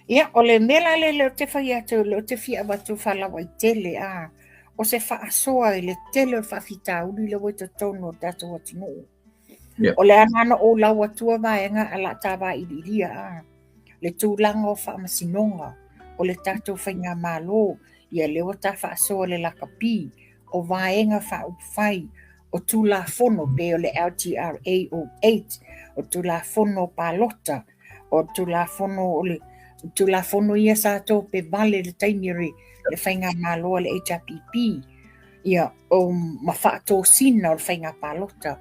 Ia, o le mela le o te whai atu, le o te whia watu whalawa I tele a. O se whaasoa I le tele o whawhita uli le wai tono o tatu atinu. Yeah. O le anana o lau atua vaenga ala tawa iliria a. Le tūlanga o whaamasinonga. O le tatu whainga malo. Ia leo ta whaasoa le lakapi. O vaenga whauwhai. O tūla fono pe o le LTRA o 8. O tūla fono palota. O tūla fono o le tūla fono ia sato pe vale le taimiri. Le whainga malo le HRPP. Ia o mawhaato sina o le whainga palota.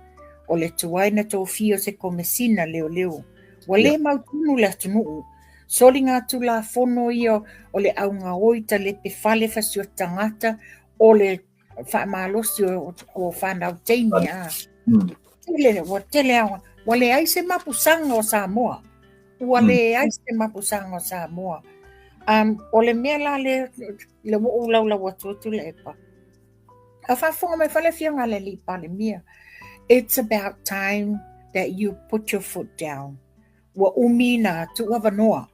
O le tuaina tō fio se komesina leo leo. Wa le mautunu le atunu. Soli ngā tula fono ia o le aunga oita le pe fale fasio tangata o le whaamalosi o whanau teimi a. Tele awa. Wa le aise mapusanga o Samoa. Wa le aise mapusanga o Samoa. O le mea la le wo ulau la watu le epa. A whafonga me whale whianga le li pale mia. It's about time that you put your foot down. Wa umina tu wavanoa.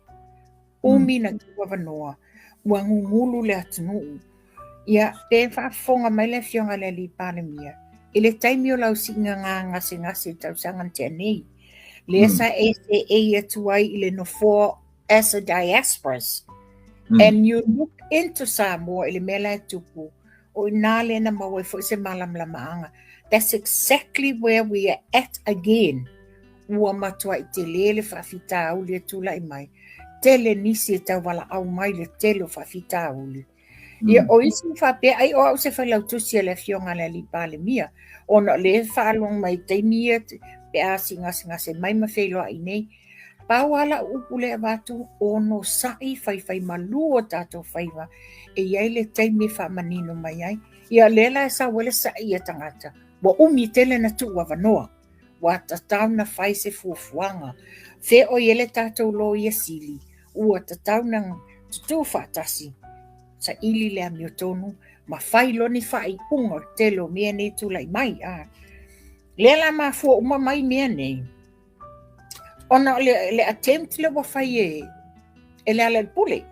Umina tu wavanoa. Wa ngungulu le atunu. Ia, te whafonga mai le whianga le li pale mia. I le taimi o lau singa ngasi tau sangan te anei. Le sa ese e atuai I le nofoa as a diasporas. And you look into Samoa I le mela tupu. O ina le na maua fo se malam la maanga. That's exactly where we are at again. Ua matua I te lele whawhita au le tula I mai. Tele nisi e tau wala au mai le tele o whawhita au le. Ia o isi whape ai o au se whalau tusia le fionga le li pale mia. O na le whaalong mai te mia pe a singa se mai mawhelo ai nei. Pawala upule abatu o no sai whai malu o tato whaiwa. E iai le teimi whamanino mai ai. Ia lela e sa wale sai e tangata. Wa umi tele na tu wavanoa. Wa tatau na whai se fuafuanga. Fe o yele tatou lo ia sili. Ua tatau na tutu whatasi. Sa ili le amiotonu. Ma whai lo ni whai unga telo mea nei tulai mai. Lela ma fua uma mai mea nei. Ona le attempt le wa whai e le ala pule.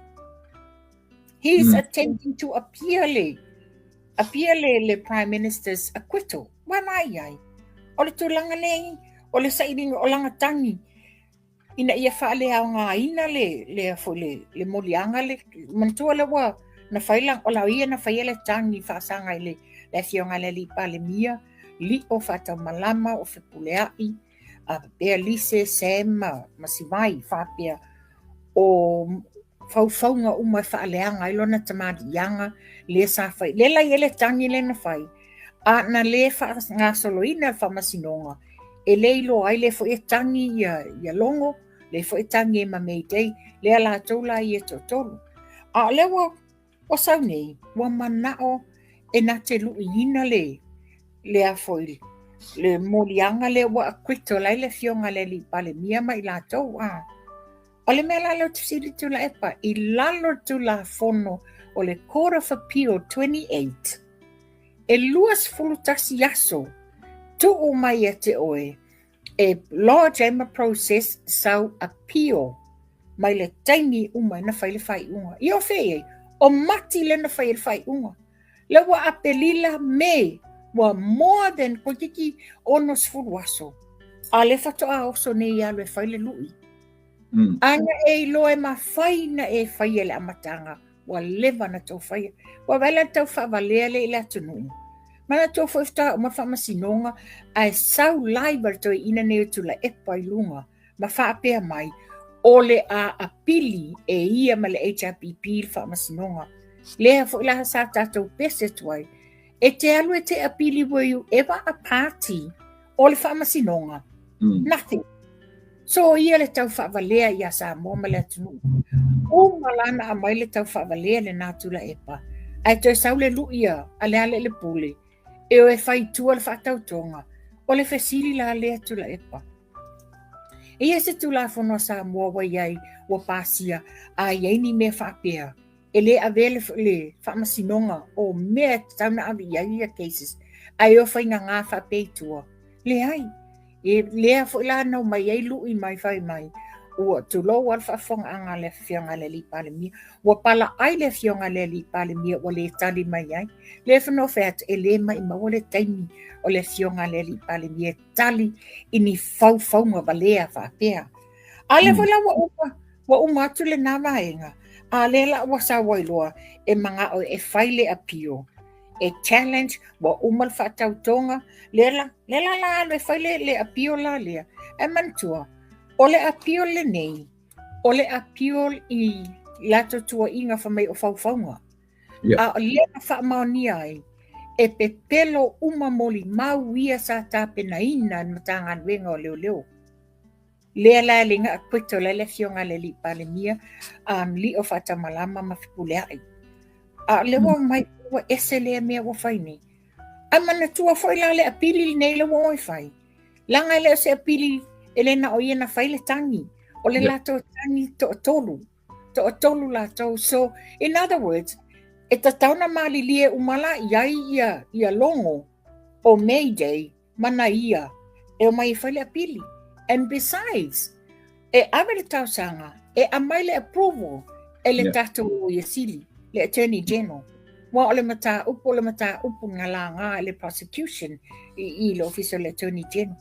He's attempting to appeal le Prime Minister's acquittal. Wanai ai. O le tūlanga nei, o le sairinga o langa tangi. Ina ia whaale au ngā ina le molianga le mantua le wa. Na whailang o lau ia na whaiele tangi whaasanga le fionga le li pale mia. Li o whatau malama o whipuleai. Pea lise sema masivai whapea o whauwhaunga umai whaaleanga ilona tamadianga le sa whai. Lela iele tangi le na whai. A na le ngā soloina whamasinonga. E le ilo ai le fo e tangi ia longo. Le fo e tangi e mameitei. Le ala tola i e totolu. A lewa o sau nei. Wa manao e na te luina le a foili. Le molianga le wa akwito lai le fionga le li pale mia mai la tau a. O le mea lalo tusiri tu la epa. I lalo tu la fono o le Court of Appeal 28. E luas fulutasi yaso. Tu o mai e te oe. E law jama process sau appeal. Mai le taimi umai na whaile whai unga. I o whee o mati le na whaile whai unga. Le wa apelila me. Wa more than kotiki onos fuluaso. A le whatoa oso nei alu e whaile lui. Anga e loe ma whai na e whai ele amatanga. Wa lewa na tau whai. Wa wala tau whawalea le ila tunu. Mana tau whawhita o ma whamasinonga. A e sau laibar toi ina neo tula e pai lunga. Ma whaapea mai. Ole a apili e ia ma le HRPP whamasinonga. Lea fo ilaha sa tātou pese tuai. E te alu e te apili were you ever a party o le whamasinonga? Nothing. So ia le tau whawalea ia sa mōma le atunu. O malana a mai le tau whawalea le nātula epa. Ai toi sau le luia a le ale le pule. E o e whai tua le whatau tonga. O le whesili la le atula epa. E ia se tula whono sa mua wa iai wa pasia a iai ni me whapea. E le avele le whamasinonga o mea tauna avi iai cases. Ai o whainga ngā whapeitua. Le ai. E lea fo ila nau mai ai lui mai whai mai. ua tulo wal whaafonga anga le whionga le li pale mia. Ua pala ai le whionga le li pale mia o le tali mai ai. Le whanau wheat e le mai maua le taimi o le whionga le li pale mia tali ini whauwhaunga walea whaapea. A le wala wa uma atu le nā waenga. A le la wa sa wailoa e manga o e whaile apio. E challenge wa umal whaatautonga le la le whaile le apio la lea. E mantua. O le apio le nei, o le apio I lato tua inga whamei o whauwhaunga. A le na whaamaonia ai, e pepelo uma moli mau ia sa tāpena ina na matanga wenga o leo. Lea la linga a kwito le whionga le li pale mia, li o whatamalama mawhipulea ai. A lewa mai ua ese lea mea wa whaini. A mana tua whaila le apili nei le wa oi whai. Langa le se apili Elena o iena whaile tangi. O le lato tangi to tolu lato. So, in other words, e tatauna mali lie umala iai ia longo o May Day mana ia e o mai whaile apili. And besides, e awele tausanga, e amaile approval e le tato o Yasili, le Attorney General. Wa o le mata upu ngā le prosecution I le official Attorney General.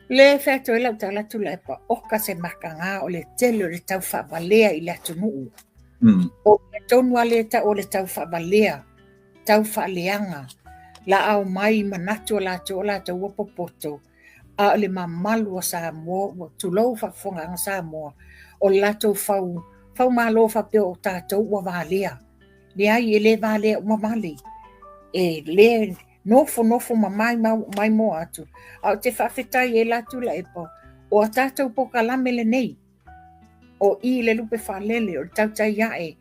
Le whātua lau tala tu lepa, oka se makanga o le telo le tau whawalea I le atunuu. O le tonua le ta o le tau whawalea, tau whaleanga, la au mai manatu la tau wapopoto, a le mamalu o Samoa, tulou whafonga ang Samoa, o lato whau malo whapeo o tātou wa walea. Le ai le walea o mamali. E le nofo mai mo atu. Au te whawhetai e latu la epo. O a tātou po kalame le nei. O I le lupe whalele o tautai iae.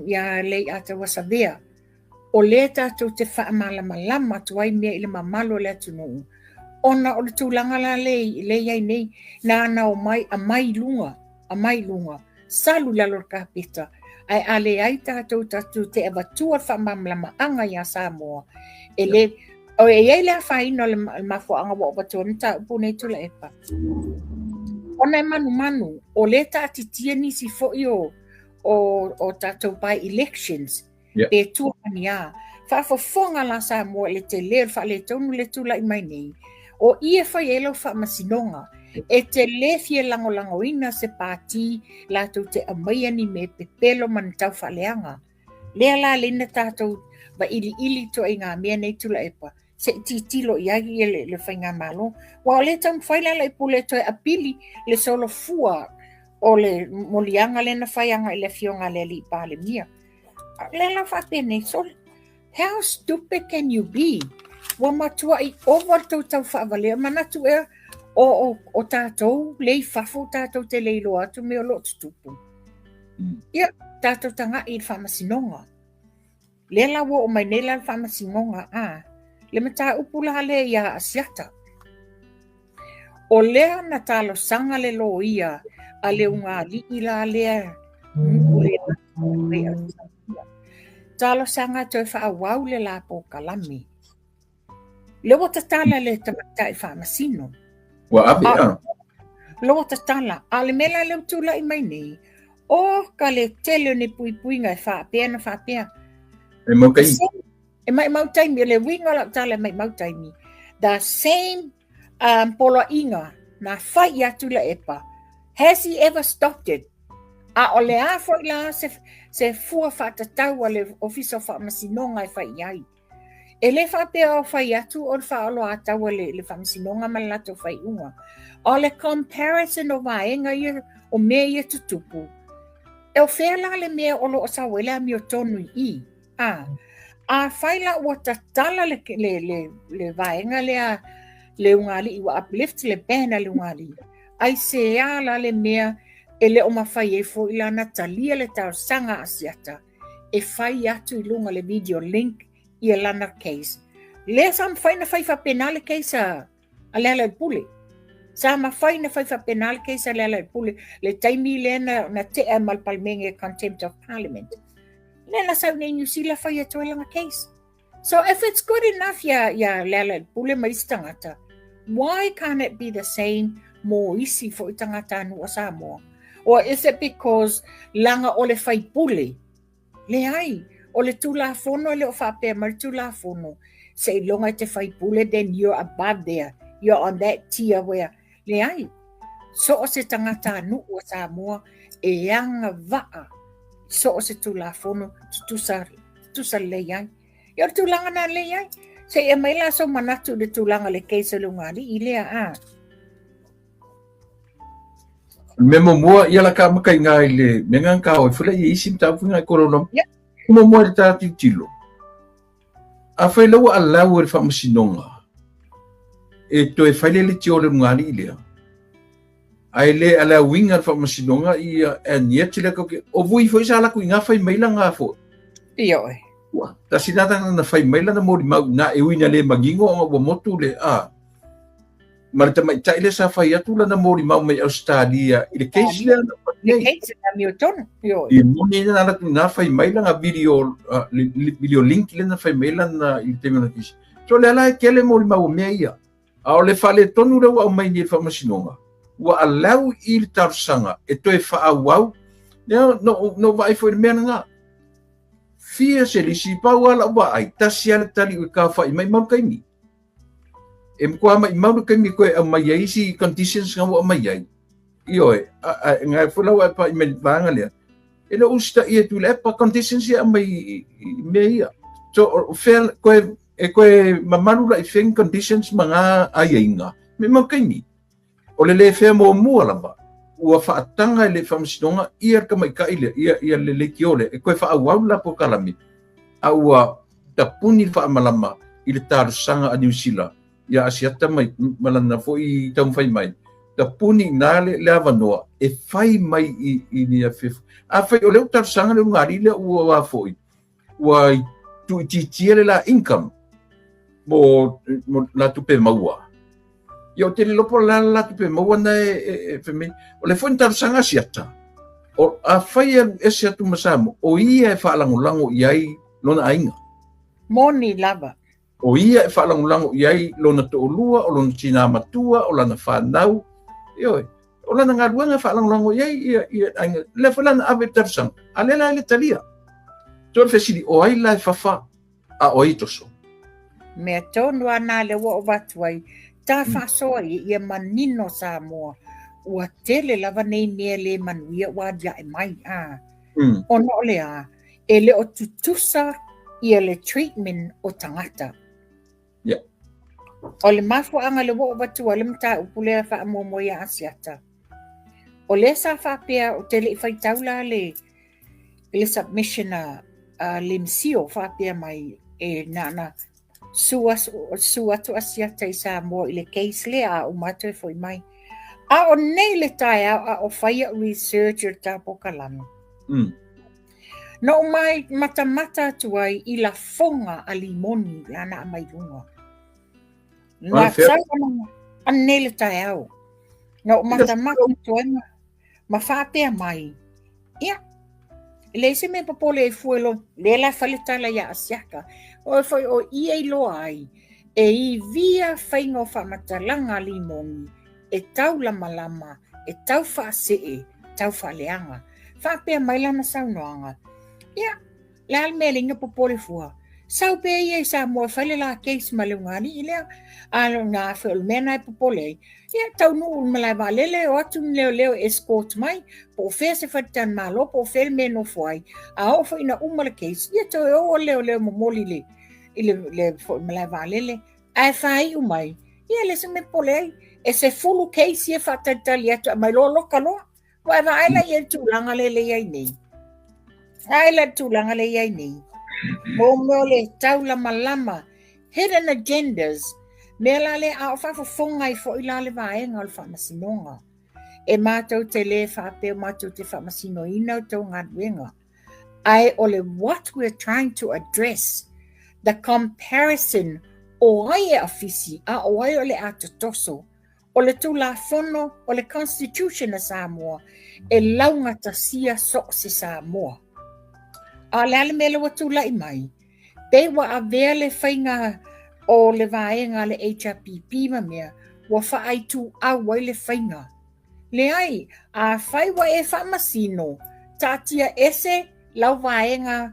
Ia le ata wasavea. O le tātou te whaamalama tuai mea I le mamalo le atunu. Ona o le tūlanga la le iai nei. Nā ana o mai a mai lunga. Salu lalo ka pita. Ai ale ai tātou te ewatua whamamlama anga ia Samoa. Ele o e le whaino le mafuanga wa watua mta upune tula epa. Ona manu o le tātitia nisi fo'i o tātou pai elections. E tuani a. Whaafafonga la Samoa le te leo whaale tonu le tula I mai nei. O ia whai elo whaamasinonga. E te lefie lango ina se pāti lātou te amaiani me pepelo man tau whaleanga. Lea la lena tātou wa ili to ngā mea nei tula epa. Se titilo iagi le whainga malo. Wa o le tau whaila le pule toi apili le solo fua o le molianga lena whaianga I le fionga le li pāle mia. Le la whapene sol. How stupid can you be? Wa matua I over tau whaavale. Manatu o tātou, lei whafo tātou te leilo atu me o lotu tupu. Ia, tātou tanga I whamasinonga. Le lawa o mai nela whamasinonga le mata upula le ia asiata. O lea na talo sanga le lo ia a le unga li ila lea talo sanga toi whaawau le lapo kalami. Le wata tala le tamatai whamasino. Lo tala ale mela le tula I mai nei o ka le tele ne puipuinga whapea e maukai e mai mautaimi le winga la tala mai mautaimi the same polo inga na whai atu la epa has he ever stopped it a ole a foi la se fua whatatau a le ofisa whamasinonga I whai ai e le whapea o whai atu o whaalo atau le whamasinonga malato whai unga o le comparison o vaenga ia o mea ia tutupu. E o whela le mea o lo o sawela mi o tonu I. A whaila ua tatala le vaenga le ungali I wa uplift le pena le ungali. Ai se ala le mea e le o mawhai e fo ila natalia le tau sanga asiata. E whai atu I lunga le video link I a lana case. Le sam whaina whaifa penale case a le pule. Sa mawhai na whaifa penal ke sa lele pule le taimi le na te amal palmenge contempt of parliament. Le na sa New Zealand whai atuelanga case. So if it's good enough ya lele pule maistangata, why can't it be the same mo isi fo i tangata anu o Samoa? Or is it because langa o le faipule? Le ai, o le tulafono le o whapea mar tulafono. Se longa te faipule, then you're above there. You're on that tier where, le ai, so o se tangata anu o Samoa, e anga waa, so o se tulafono, tusa le ai. Ia tulanga na le ai. Se e mai la so manatu de tulanga le keisa lungari, ilea a. Memo mua ia la ka makai ngai le mengang ka o fula i isim ta funga koronom. Ya. Mo mo le ta tilo. A foi lo a la o fa masinonga. E to e fai le tio le ngani ile. Ai le ala winga fa masinonga i en yet le ko o vui foi sa la ku nga fai mai la nga fo. Ia oi. Wa ta sinata na fai mai la na mo na e wina le magingo o motu le a. Marita mai tai le sa fai atu la na mori mau mai Australia i le case le ana Le keisa na Milton. Ia oi. i moni na la na fai mai la video video link le na fai mai la na i te mena kisi so le ala ke le mori mau me ia a o le fale tonu le wa mai ni fa masinonga wa alau i le tarsanga e to e fa au no vai foi mena nga fia se li si pa wala wa ai tasia le tali u ka fa mai mau kai ni e mkoa mai mau kai mi ko e mai ai si conditions nga wa mai ai io nga fula wa pa me vanga le ele usta ia tu le pa conditions ia mai meia so fel ko mamalu la ifeng conditions manga ainga me makaini o le fe mo mo la ba ua fa tanga le famsinonga ia ka mai ka ile ia le kiole ko fa au la po kalami au tapuni fa malama ile tar sanga a New Zealand ia asiata mai malana fo i tam fai mai da puni na le avanoa e fai mai i ni a fif a fai o le tar sanga le ngari le ua foi ua tu tiele la income mo la tu pe maua yo te lopo la tu pe maua na e femi o le foi tar sanga siata o a fai e siatu masamo o ia e fa lango iai lona ainga Moni lava. o ia e fa lango iai lona to lua o lona tina matua o lana fanau io o lana ngaruanga fa lango ia le falana ave tarsang alela le talia to fesili o ai la fafa a oitoso Me tonu ana le wo watuai. Ta faso ia manino Samoa. Ua tele lava nei mea le manuia wa dia e mai a. Ono le a. E le o tutusa ia le treatment o tangata. Yeah. O le mafu anga le wo watuai le mta upule fa mo ia asiata. O le sa fa pea o tele fai taula le submission le msio fa pea mai e nana sua tu asiata i Samoa i le case le a umato e foi mai. A o nei le tai a o faia researcher tapo kalami. No mai mata tuai i la fonga a limoni lana a mai lunga. Na tsaka a nei le tai au. No mata tuai ma whapea mai. Ia. Le se me popole e fuelo le la falitala ya asiaka. O foi o ia i loa ai. E i via whaingo whamatalanga limoni. E tau lama, e tau whaasee, tau whaaleanga. Whapea mai lana saunoanga. Ia, le almelinga popole fua. Sau pe ia i Samoa whale la case malungani i lea. Alo ngā whiol mena e popole. Ia, tau nuu malai walele o atu leo escort mai. Po whea se whatitan malo, po whel meno fuai. A o ina umala case. Ia, tau o leo momoli le. I le malai walele. Ai whai umai. Ia, le se me pole e se fulu case ia whatatali atu. Mai lo loka loa. Wai aila ia tūlanga le iai nei. Aila tūlanga le iai nei. Mo le tau lama. Hidden agendas. Me la le a whafonga i fo i la le vaenga o le whamasinonga. E mātou te le whapeo mātou te whamasino ina o tau ngā ruenga. Ai o le what we're trying to address. The comparison o ai e afisi a o ai o le atotoso. O le tula fono o le Constitution a Samoa. E launga tasia so se Samoa. A le ale mele wa tula i mai. Pe wa a vea le whainga o le vaenga le HRPP ma mea. ua whaai tu awa i le whainga. Le ai, a whai wa e whamasino, tātia ese lau vaenga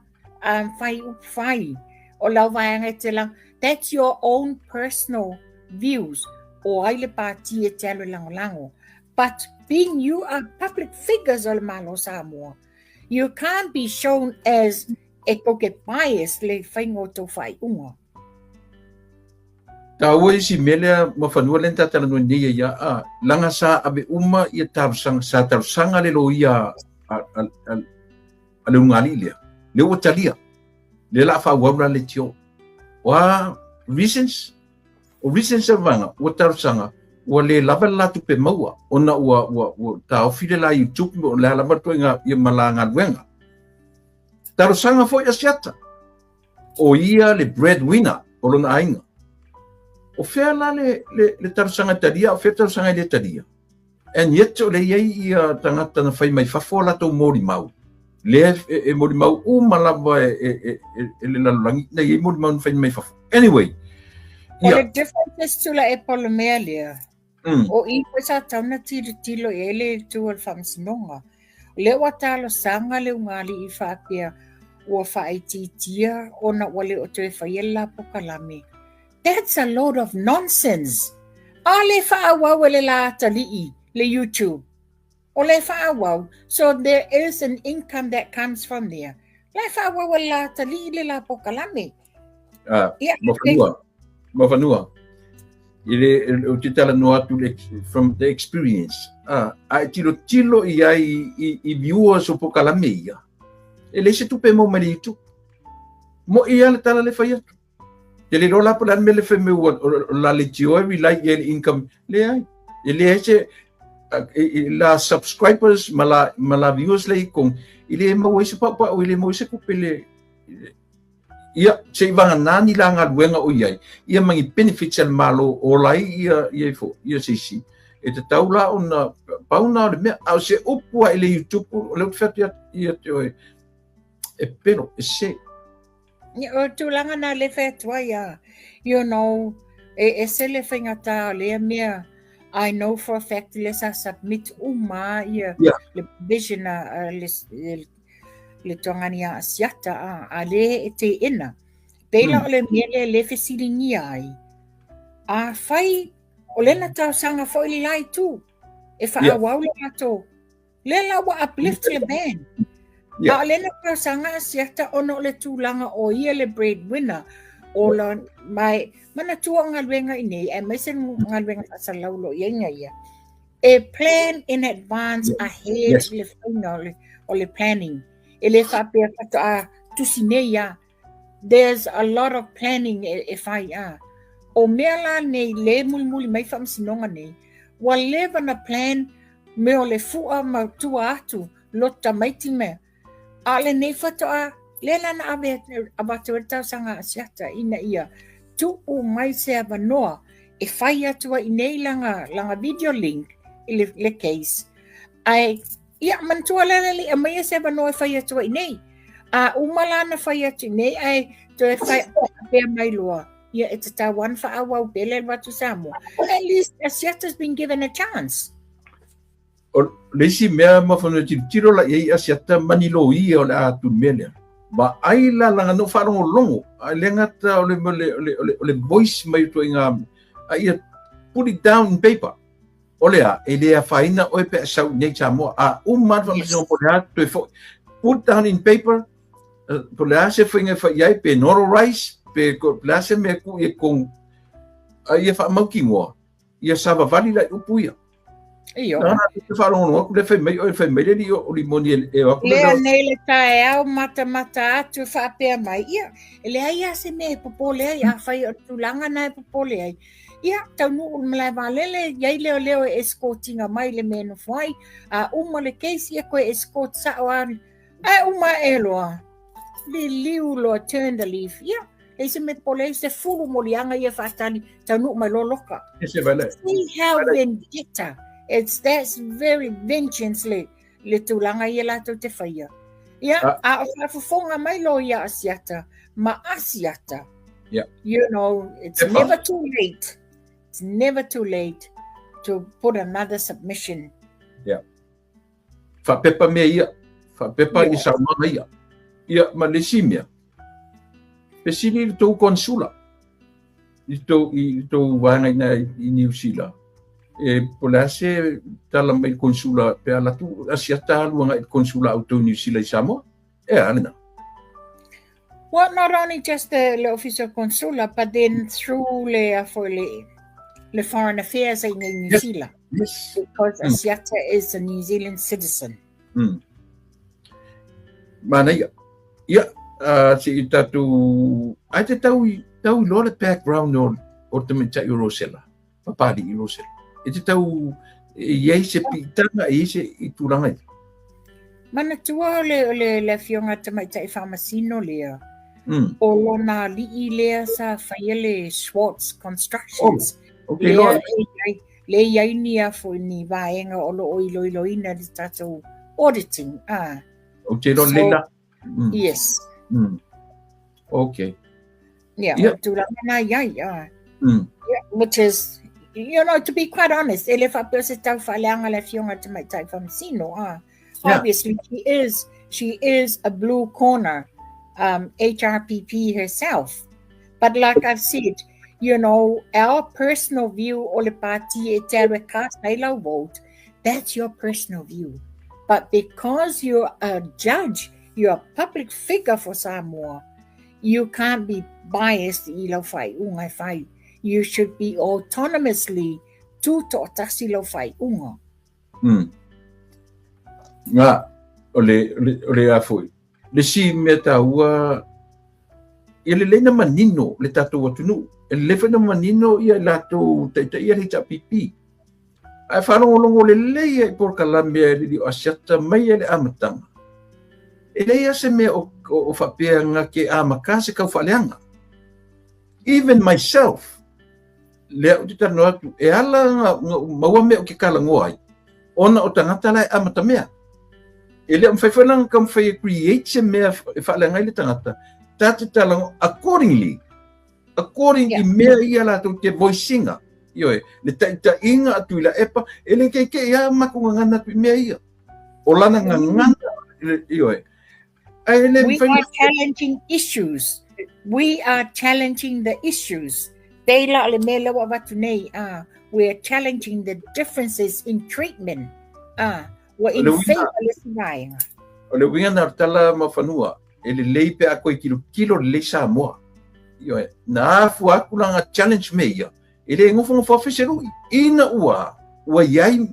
whai whai, o lau vaenga te lang, that's your own personal views, o ai le pāti e te alo lango. But being you are public figures o le malo Samoa, you can't be shown as e ko ke bias le whaingo tō whai unga. Ta oi si mele ma fanua le tata no ni ya langa sa abe uma ia tarsanga le lo ia ale ngali le o talia le la fa wa le tio wa reasons vanga o tarsanga o le lava la tu pe maua ona o ta ofile la YouTube o le la matoinga ia malanga wenga tarsanga foi asiata o ia le breadwinner o lona ainga o fea la le tarsanga taria o fea tarsanga le taria and yet o le iai ia tangata na whai mai whafola tau mori mau le mori mau o malava le lalangi na iai mori mau na whai mai whafo anyway o le differences tula e polomea lea o i sa tauna tilo e le tu al whamsinonga le wa talo sanga le ungali i whaapea ua whaititia ona wale o te whaiela pokalame. That's a load of nonsense. Ale whaawau le la talii, le YouTube. O le whaawau. So there is an income that comes from there. Le whaawau la talii le la pokalame. Mafanua. Ile o te tala no atu from the experience. Ai tilo i viewers o pokalame ia. Ele se tu pe mo maritu. Mo ia le tala le whaiatu. Ele rola pulan mele fe me la legio every like income le ai ele ese la subscribers mala views le con ile mo ese papa o ile mo ese kupele ia se vanga nani la ngaluenga o ia ia mangi benefits al malo o lai ia fo ia si e te taula ona pauna le me au se upua ile YouTube o le fat ia te e pero ese o tulanga na le fetua ia you know e se le fingata le mea I know for a fact le sa submit uma ia le vision le tongania asiata ale te ina pela le mele le fesilingi ai a fai o le na tau sanga foi lai tu e fa awau le ato le la wa uplift le band. Alena ka sanga siata ono le tulanga o ia le breadwinner o la mai mana tua ngalwenga ini e mai sen ngalwenga asalaulo yenga ia e plan in advance ahead le final o le planning ele fa pe ka tu sineya there's a lot of planning if I o mela nei le mulmuli mai fam sinonga nei wa live on a plan me o le fua ma tua atu lota maiti me ale nei fatoa lela na abatu tau sanga asiata ina ia tu o mai se avanoa e fai atua i nei langa video link i le case ai ia mantua lele e mai se avanoa e fai atua i nei a umalana fai atu nei ai to e fai pe mai loa ia it's a one for our bele watu samo at least asiata's been given a chance. Lesi mea mawhana tiro la iei asiata manilo ia o le atu mele. Ma ai la langa no wharongo longo. Ai le ngata o le voice mai to inga. Ai put it down in paper. O lea, e lea whaina o e pe asau nei Samoa. A umat whamasino po lea to e put down in paper. Po lea se whainga whaiai pe noro rice. Pe lea se mea ku e kong. Ai e whamauki ngoa. Ia sava vali la upuia. Io. Le nele tae au mata atu whaapea mai. Ia, ele ai se me popole ai, a whai o tulanga nai popole ai. Ia, tau nuu malai walele, iai leo escortinga mai le meno whai, a uma le keisi e koe escort sa o ani. A uma e loa, li liu loa turn the leaf. Ia, e se me pole se furu molianga ia whaatani, tau nuu mai loloka. See how vendetta. That's very vengeance le tulanga ia lato te whaia. Ia, a whafonga mai lo ia asiata, ma asiata. Yeah. You know, it's never too late. It's never too late. to put another submission. Whapepa mea ia. Whapepa i Samoa ia. Ia Malesimia. Pesini i tō konsula. I tō wāngai na i New Zealand. E polase tala mai konsula pe ala tu asiata luanga i konsula auto New Zealand i Samoa. E alena. Well, not only just the official consular, but then through the foreign affairs in New Zealand. Yes. Because Asiata is a New Zealand citizen. Mana ia. Ia, si tatu, ai te tau loa le background o te mea i Rosella. Papari i Rosella. E te tau, iei se pitanga, iei se i turanga i. Mana tua le fionga te mai tai whamasino lea. O lona li lea sa whaiele Schwartz Constructions. Okay, le iai a fo ni vaenga o lo iloina di tatou auditing. O te ro lela. Yes. Okay. Yeah. Which is, to be quite honest, ele whapese tau whaleanga le fionga te mai tai whamasino. Obviously, she is a blue corner HRPP herself. But like I've said, our personal view o le party e te cast naila vote, that's your personal view. But because you're a judge, you're a public figure for Samoa, you can't be biased i lau whai unga whai. You should be autonomously tuto o tasi lau whai unga. Ngā, o le afoi. Le si mea taua, ia le leina manino le tatou atunu. E le whena manino ia latou taita ia le pipi. Ai whanongolongo le leia i porkalamea e li o asiata mai e le amatanga. E leia se mea o whapeanga ke amakase kau whaleanga. Even myself, lea o te tano atu, e ala maua mea o ke kalangoa ai. Ona o tangata lai amata mea. E lea mwhaiwhananga kam whai create se mea e whaaleanga i le tangata. Tate talango according i mea ia lato te voicinga. Ioe, le taita inga atu ila epa, e le keike ia makunga ngana tu mea ia. O lana ngana, ioe. We are challenging issues. We are challenging the issues. Teila le mea lawa watu nei, we are challenging the differences in treatment. We're in favor le singainga. O le winga na tala mawhanua, e le leipe a koe kilo le Samoa. Ioe, na afu aku langa challenge me ia. E le ngofongo whawhiserui. Ina ua iai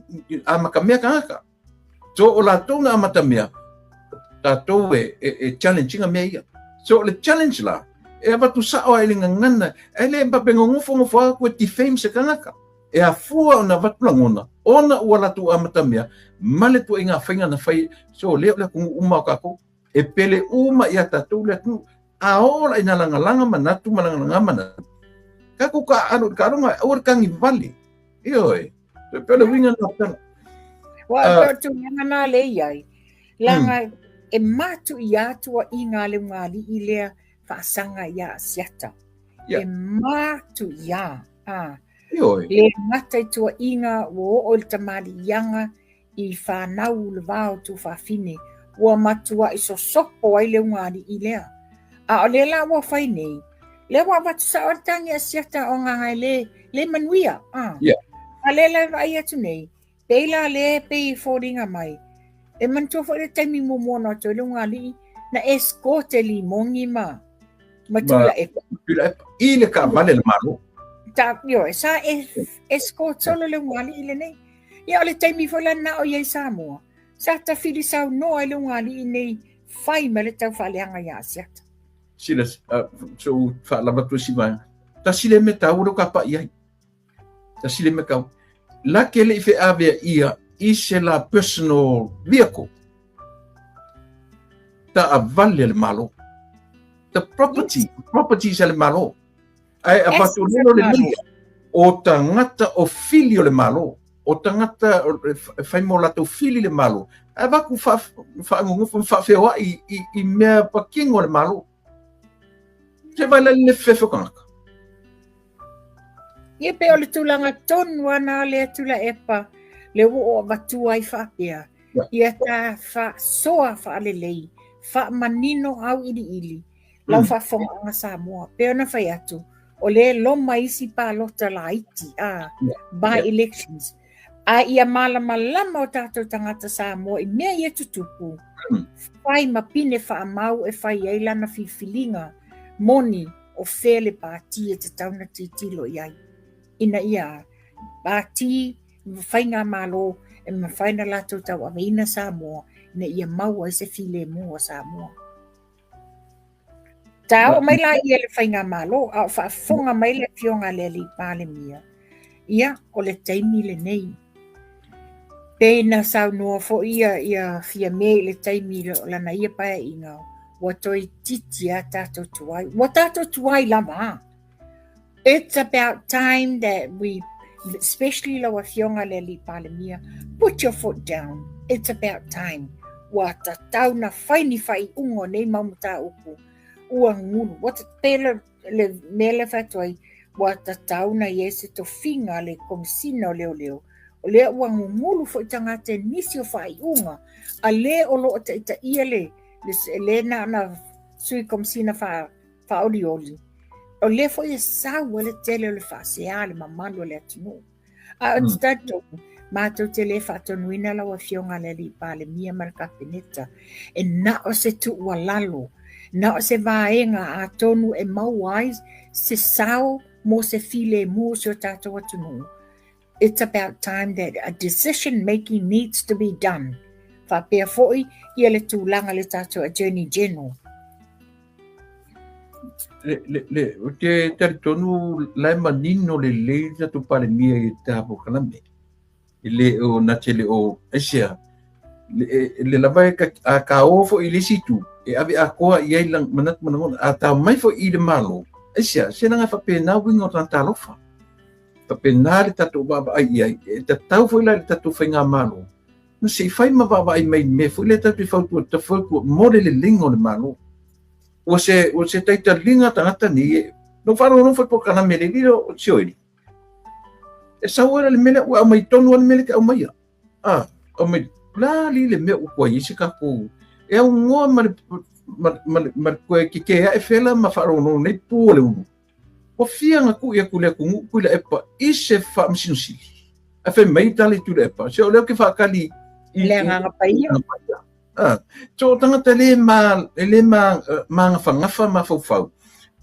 a makamea kangaka. So o la tonga amata mea, tātou e challenging a mea ia. So le challenge la, e awatu sao e le ngangana, e le mbapengo ngofongo wha koe defame se kangaka. E a fua o na vatulangona, ona ua latu amata mea, male tu inga whainga na whai, so leo le kungu uma o kako, e pele uma ia tātou le atu, a ola ina langa manatu malanga manatu. Kako ka aronga ora kangi vale. Ioe. Te pele winga na tala. Wa tu ngana le iai. Langa e matu ia tua inga le ngali ilea whaasanga ia siata. E matu ia. Ioe. Le ngata tua inga wo o le tamari ianga i whanau le vao tu whawhine. Wa matua iso sopo ai le ngali ilea. A o le la wa whainei. Le wa watu sa ortangi a siata o ngangai le manuia. A le la vai atu nei. Peila le pei fōringa mai. E mantua fo le taimi momono to le ngali na escote li mongi ma. Matula e. I le ka vale le malo. Ta yo sa escote solo le ngali ile nei. Ia le taimi fo la na o ye Samoa. Sa ta fili sa no le ngali nei fai ma le tau faleanga ia siata. Sila so whaalama tu si mai. Ta sile me tau ro kapa iai. Ta sile me kau. La kele ife avea ia ise la personal vehicle. Ta avale le malo. The property se le malo. Ai apatu lelo le lia. O tangata o filio le malo. O tangata faimo lato fili le malo. Ai vaku whaangungufu whawhewa i mea pakingo le malo. Se vai le fefo kanaka. Ia pe o le tūlanga tonu ana le tula epa, le o watua I whapea. Ia ta wha soa wha alelei, wha manino au ili. Lau wha whonga Samoa, pe ona whai atu, o le loma isi pa lota la iti, by elections. A ia malama o tātou tangata Samoa, I mea ia tutupu, whai mapine wha amau e whai eilana whiwhilinga, moni o whele pāti e te tauna titilo iai. Ina ia, pāti, whainga malo, e mawhaina lato tau aweina Samoa, ina ia maua e se while mua Samoa. Tau mai la ia le whainga malo, a whaafonga mai le fionga le li pāle mia. Ia, o le taimi le nei. Pēna sau noa fo ia fia me le taimi le lana ia pae inga, wa toi titi a tātou tuai. Wa tātou tuai lama. It's about time that we, especially lawa fionga le li pāle mia, put your foot down. It's about time. Wa ta tau na whaini whai ungo nei mamuta upu. Ua ngunu. Wa ta pēla le mele whatoi, wa ta tau na yese to finga le komisina o leo. O lea ua ngungulu fo I tangata nisi o whai unga. A le o lo ta ita ia le na sui komisina wha oli. O le fo ia sau le tele o le whaasea le mamalo le atinu. A stato mātou te le whaatonuina lawa fionga le li pāle mia maraka peneta. E na o se tu ua lalo. Na o se vaenga a tonu e mauais se sau mo se file mo se o tātou atunu. It's about time that a decision making needs to be done. Whapea foi ia le tūlanga le tātou Attorney General. O te taritonu lai manino le leila tu pale mia I tāpo kalame. Le o natele o esia. Le lava ka ofo I le situ. E ave a koa I lang manat manamona. A tau mai fo I le malo. Esia, se nanga whapena wingo tantalofa. Whapena le tatu baba ai. E ta tau fo ila le tatu whainga malo. No se whai mawaba ai mai me fo le tatu whautua ta whautua more le lingo le malo. O se taita linga tangata ni no wharo no whai pokana mele liro o sioiri. E sauera le mele ua mai tonu an mele ka au maia. O mai la li le mea ukua isi ka kou. E au ngoa ma koe ki kea e whela ma wharo no nei pua le unu. O fia nga ku ia kulea kungu kuila epa ise wha msinusili. A whai mai tali tula epa. Se o leo ki whakali Le nganga paia. So tangata le ma nga whangafa ma whau.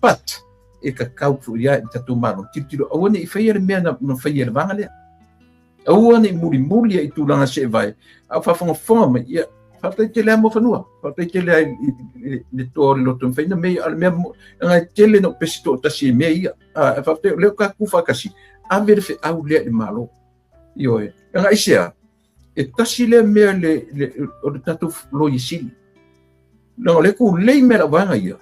But, e ka kaupu ia I tatu maro. Tiro, awane I whaiere mea na whaiere vanga lea. Awane I muri I tūlanga se vai. Au whawhangafonga mai ia. Whawhai te lea mo whanua. Whawhai te lea le tōre loto mwhaina mea. Ale mea ngai tele no pesito o tasi e mea ia. Whawhai leo ka kufakasi. Avere whi au lea le malo. Ioe. Ngai sea. E tasi lea mea o le tatu lo yesili. Nanga le ku lei mea la wanga ia.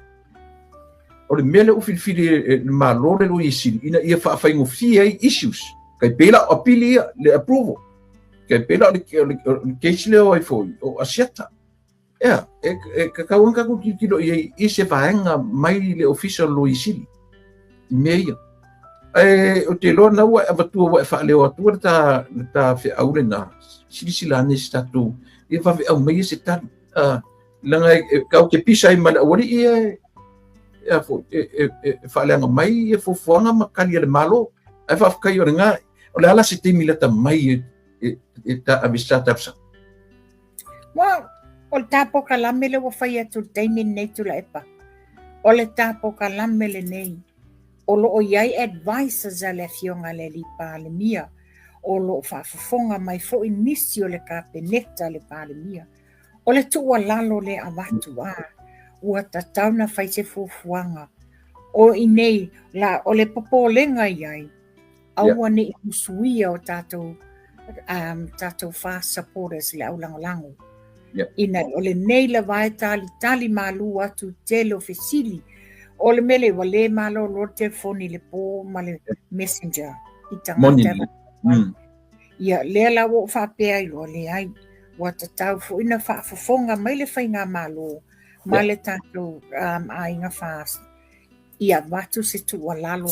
O le mea le ufilfili le malo le lo yesili. Ina ia whaafai ngofia I issues. Kai pela apili ia le approval. Kai pela le keisi leo ai foi. O asiata. Ea. E kakauanga ku kilo ia I se vaenga mai le official lo yesili. I mea ia. O te loa na ua avatua wa e whaaleo atua ta whi aure na silisila nesi tatu. E whawe au mai se tali. Langa kau ke pisa I mana awari ia whaaleanga mai e fofuanga makali ale malo. E whawhakai ora ngā. O le ala se te milata mai e ta avisa tapsa. Well, o le tāpo ka lamele wa whai atu teimi nei tula epa. O le tāpo ka lamele nei. O lo o iai advisors a le fionga le li pāle mia. O lo whaafafonga mai fo I nisi o le kāpeneta le pāle mia. O le tua lalo le awatu ua tatauna whai se fufuanga. O I nei, o le popolenga iai. Aua ne I musuia o tātou fast supporters le au langolango. Ina o le nei la vai tali malu atu tele ofisili. O le mele wa le malo lo telefoni le po ma le messenger. I tangata. Ia le la wo whapea I lo le ai. Wa tatau fu ina whaafafonga mai le whainga malo. Ma le tātou ainga fast. Ia watu se tu walalo.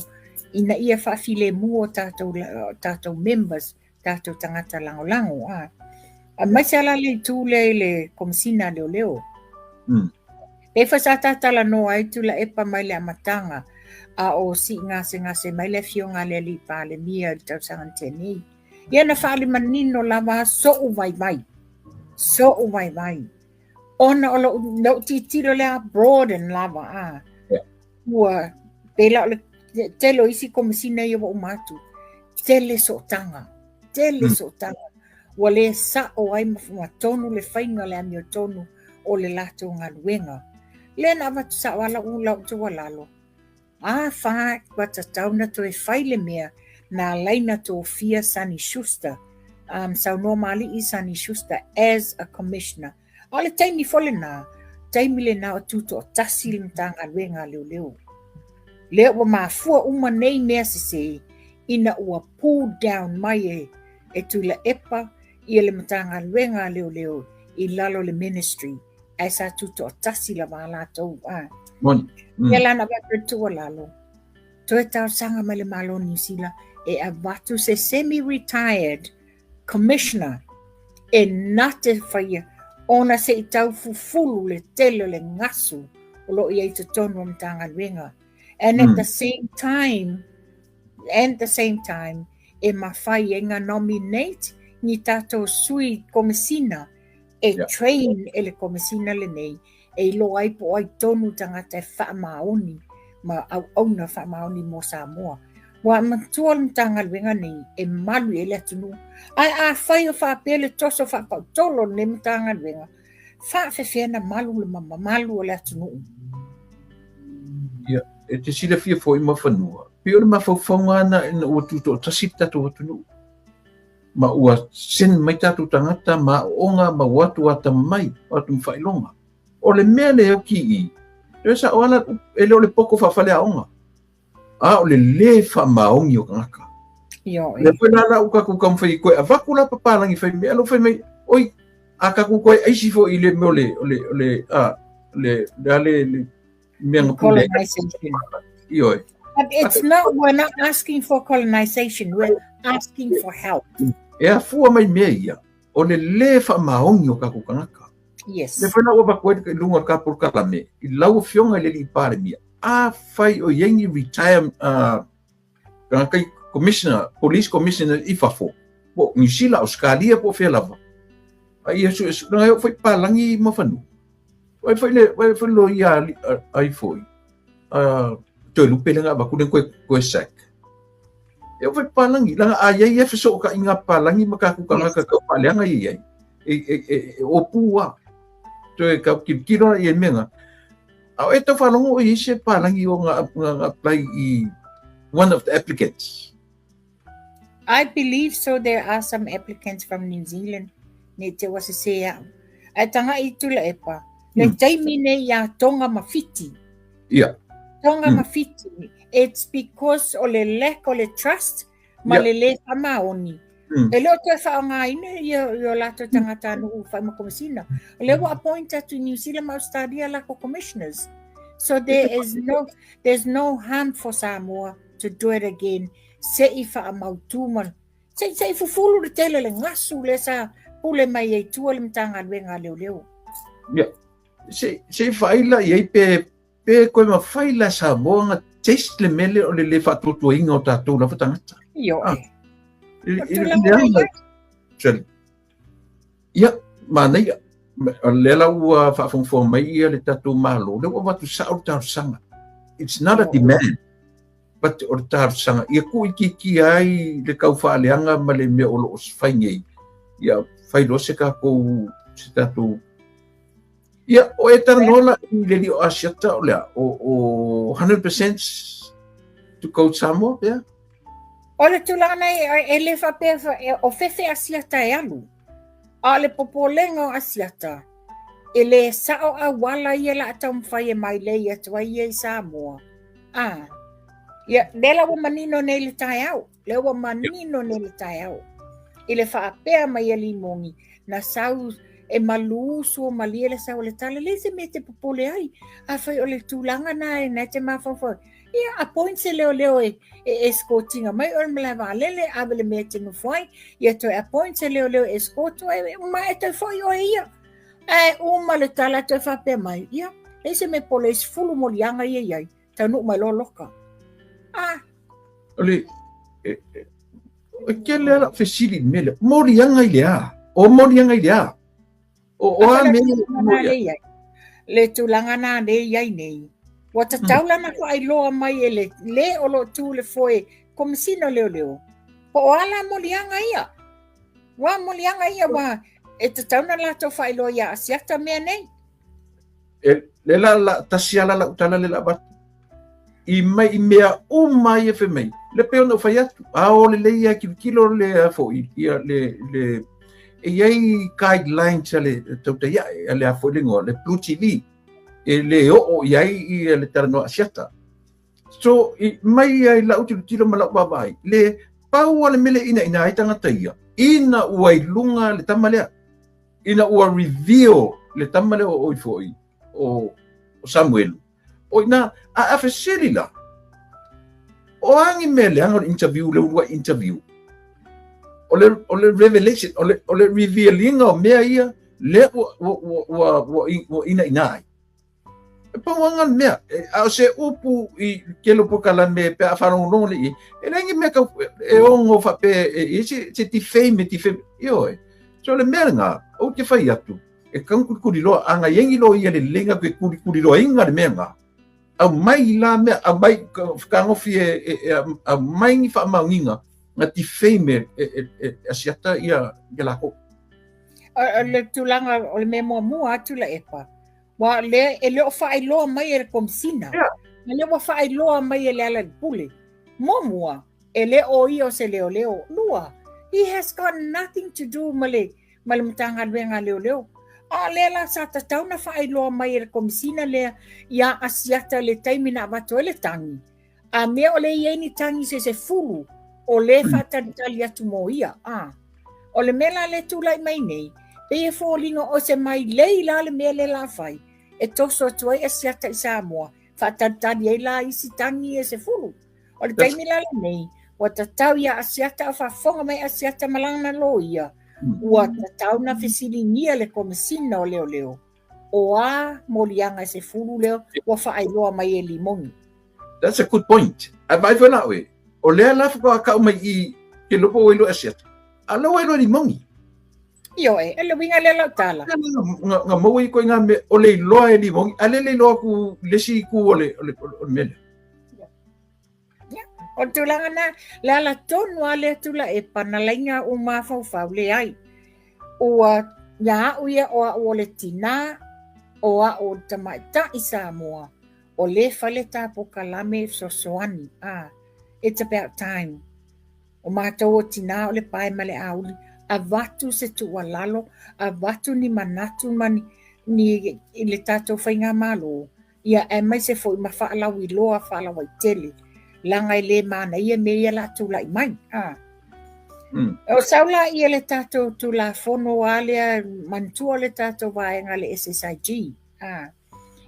ina ia whaafile mua tātou members, tātou tangata lango-lango. Mai se ala le tūle le komisina leo. E whasatala no ai tula epa mai le amatanga a o si ngase mai le fionga le li pāle mia le tau sanganteni. Ia na whaali manino lava so vai. Ona o lo titiro le a broaden lava ua pela le telo isi komisina ia wa umatu. Tele so tanga. Ua le sa o ai matonu le whainga le amio tonu o le lato ngaluenga. Le na watu sa wala ula utu walalo. Wha wata tauna to e whaile mea na laina to Fia Sani Schuster. Sau normali I Sani Schuster as a commissioner. Ole taimi fole na. Taimi le na o tuto o tasi le mtanga luenga leo. Leo wa mafua uma nei mea se ina ua pull down mai e tula epa I le mtanga luenga leo I lalo le ministry. Ai sa tuto o tasi la wala tau. Ia lana watu tua lalo. Toe tau sanga mai le malo New Zealand e a watu se semi-retired commissioner e nate whaia ona se I tau fufulu le telo le ngasu o lo I te tonu o mtanga luenga. And at the same time, e mawhai e ngā nominate ni tātou sui komisina e train e le komisina le nei e lo ai po ai tonu tangata e whaamaoni ma au na whaamaoni mo Samoa. Wa matua mtanga luenga nei e malu e le atunu. Ai a whai o whaapele toso whaapautolo ne mtanga luenga. Whaafewhena malu le malu o le atunu. E te sila fia fo I mawhanua. Pio le mawhauwhaunga ana ina ua tuto o tasita to atunu. Ma ua sen mai tatu tangata ma onga ma watu ata mai watu mwhailonga. O le mea le au ki I. E sa oana e leo le poko whawhale a onga. O le le whamaongi o ngaka. Le koe nara uka kukam whai koe a wakula papalangi whai mea lo whai mai. Oi, a kaku koe aisi fo I le meo le colonization. But it's not, we're not asking for colonization, we're asking for help. E fua mai mea ia, o le whamaongi o kaku kangaka. Yes. Le whana ua koe ka lunga ka purkalame, I lau fionga le li pare mea. Whai o yengi retire, kangakai commissioner, police commissioner I whafo. Po, New Zealand, Australia po whea lava. Ia su, ngai o whai palangi mawhanu. Wai whai lo ia ai foi. Toi lupe lenga bakuden koe sak. E whai palangi, langa ai e fiso ka inga palangi makakukanga ka paleanga ai. E opua. Toi ka kipkiro I menga. Au e tau whalongo I se palangi o nga apply I one of the applicants. I believe so. There are some applicants from New Zealand. Ne te wasa se au. Ai tanga I tula epa. Le taimine ia tonga mawhiti. Yeah. Tonga mawhiti. It's because o le lack o le trust ma le whamaoni. E leo te whaonga ine I o lato tangata anu u whaima komisina. Leo wa appointed to New Zealand Australia lako commissioners. So there's no harm for Samoa to do it again. Se I whaamautuman. Se I fufulu le tele le ngasu le sa pule mai e tua le mtanga luenga leo. Yeah. Se whaila I pe koe ma whaila sa moanga taste le mele o le whatotua inga o tātou na whatangata. Io Ia, mana ia. Lela ua whaafongfong mai ia le tātou malo. Le ua watu sa o tātou sanga. It's not a demand. But o tātou sanga. Ia ku iki ai le kau whaaleanga ma le mea o lo os whaingei. Ia, whailo se ka kou se tātou. Ia, o e taranola I le li o asiata o lea, o 100% to Coach Samoa, pia? O le tulana e le whapea o whewhe asiata e alu. A le popolenga o asiata. E le sao a wala I la atau mwhai e mai lei atua I Samoa. Ia, lela wa manino ne le tai au. Le wa manino ne le tai au. I le whapea mai e limongi. Na sau e malu so malia le sa o le tala le se me te popole ai a fai o le tūlanga na te mawhawha ia a point se leo e escortinga mai o le malawa lele a vele me te nuwhai ia toi a point se leo escorto e mai e toi whai o ia uma le tala toi whapea mai ia le se me pole is fulu molianga iai tau nuk mai lo loka ole ke le la fesili mele morianga i lea o morianga i lea o a me le tūlanga na le iai nei wa ta taula na ko ai loa mai ele le o lo tu le foi komisino leo po ala molianga ia wa molianga ia wa e ta tauna la to fai lo ia asiata me nei le la tasiala la utala le la bat i mai i mea o mai e fe mai le peo no fai atu a o le ia kilo le fo ia le e iai guidelines ale tauta ia ale a fo le ngo le Blue TV e le o iai i le tarano asiata so i mai ai la uti tilo mala babai le pau ale mele ina ai tangata ia ina uai lunga le tamalea ina ua reveal le tamale o foi o Samuel o ina a fesili la o angi mele ang interview le ua interview o le revelation o le revealing o mea ia le o ina ai pangangan mea a se upu i kelo pokala me pe afarong long le e lengi me ka e ongo fa pe e se ti fame yo so le mea nga o te fai atu e kan kuri lo anga yengi lo ia le lenga ke kuri lo inga le mea a mai la me a mai ka ngofi a mai ni fa manginga na ti fame asiata ia la ko le tulanga o le memo mo atu la epa wa le ele o fa ilo mai e komsina le o fa ilo mai ele ala pule momua ele o io se leo lua he has got nothing to do male mtanga wenga leo le la sa tau na fa ilo mai e komsina le ya asiata le taimina bato le tangi a me o le yeni tangi se fulu o le fa tantalia tu moia o le mela le tulai mai nei e fōlinga o se mai leila le mele la fai e toso tuai e siata i Samoa fa tantani e la isi tangi e se fulu o le taimi la le nei wa tatau ia asiata fa fonga mai asiata malanga loia wa tatau na fesili nia le komisina o leo o a molianga e se fulu leo wa fa ailoa mai e limoni. That's a good point. A vai foi na we o le la fa ka mai i ke lopo o ilo asiata alo ilo limoni Io ele winga le la tala. Nga mo i ko nga me o le loa e limong ale le loa ku lesi ku o le mele. O tulanga na la tonu ale tula e panalainga o mafau le ai. O ya o le tina o tamaita i Samoa. O le fale tapo kalame sosoani. It's about time. O mātou o tina o le pai male auli. A watu se tu walalo, a watu ni manatu mani ni le tatou whainga malo. Ia e mai se fo ma whaalau i loa whaalau i tele. Langa i le mana ia me ia la tu lai mai. O saula ia le tatou tu la fono alea mantua le tatou vaenga le SSIG.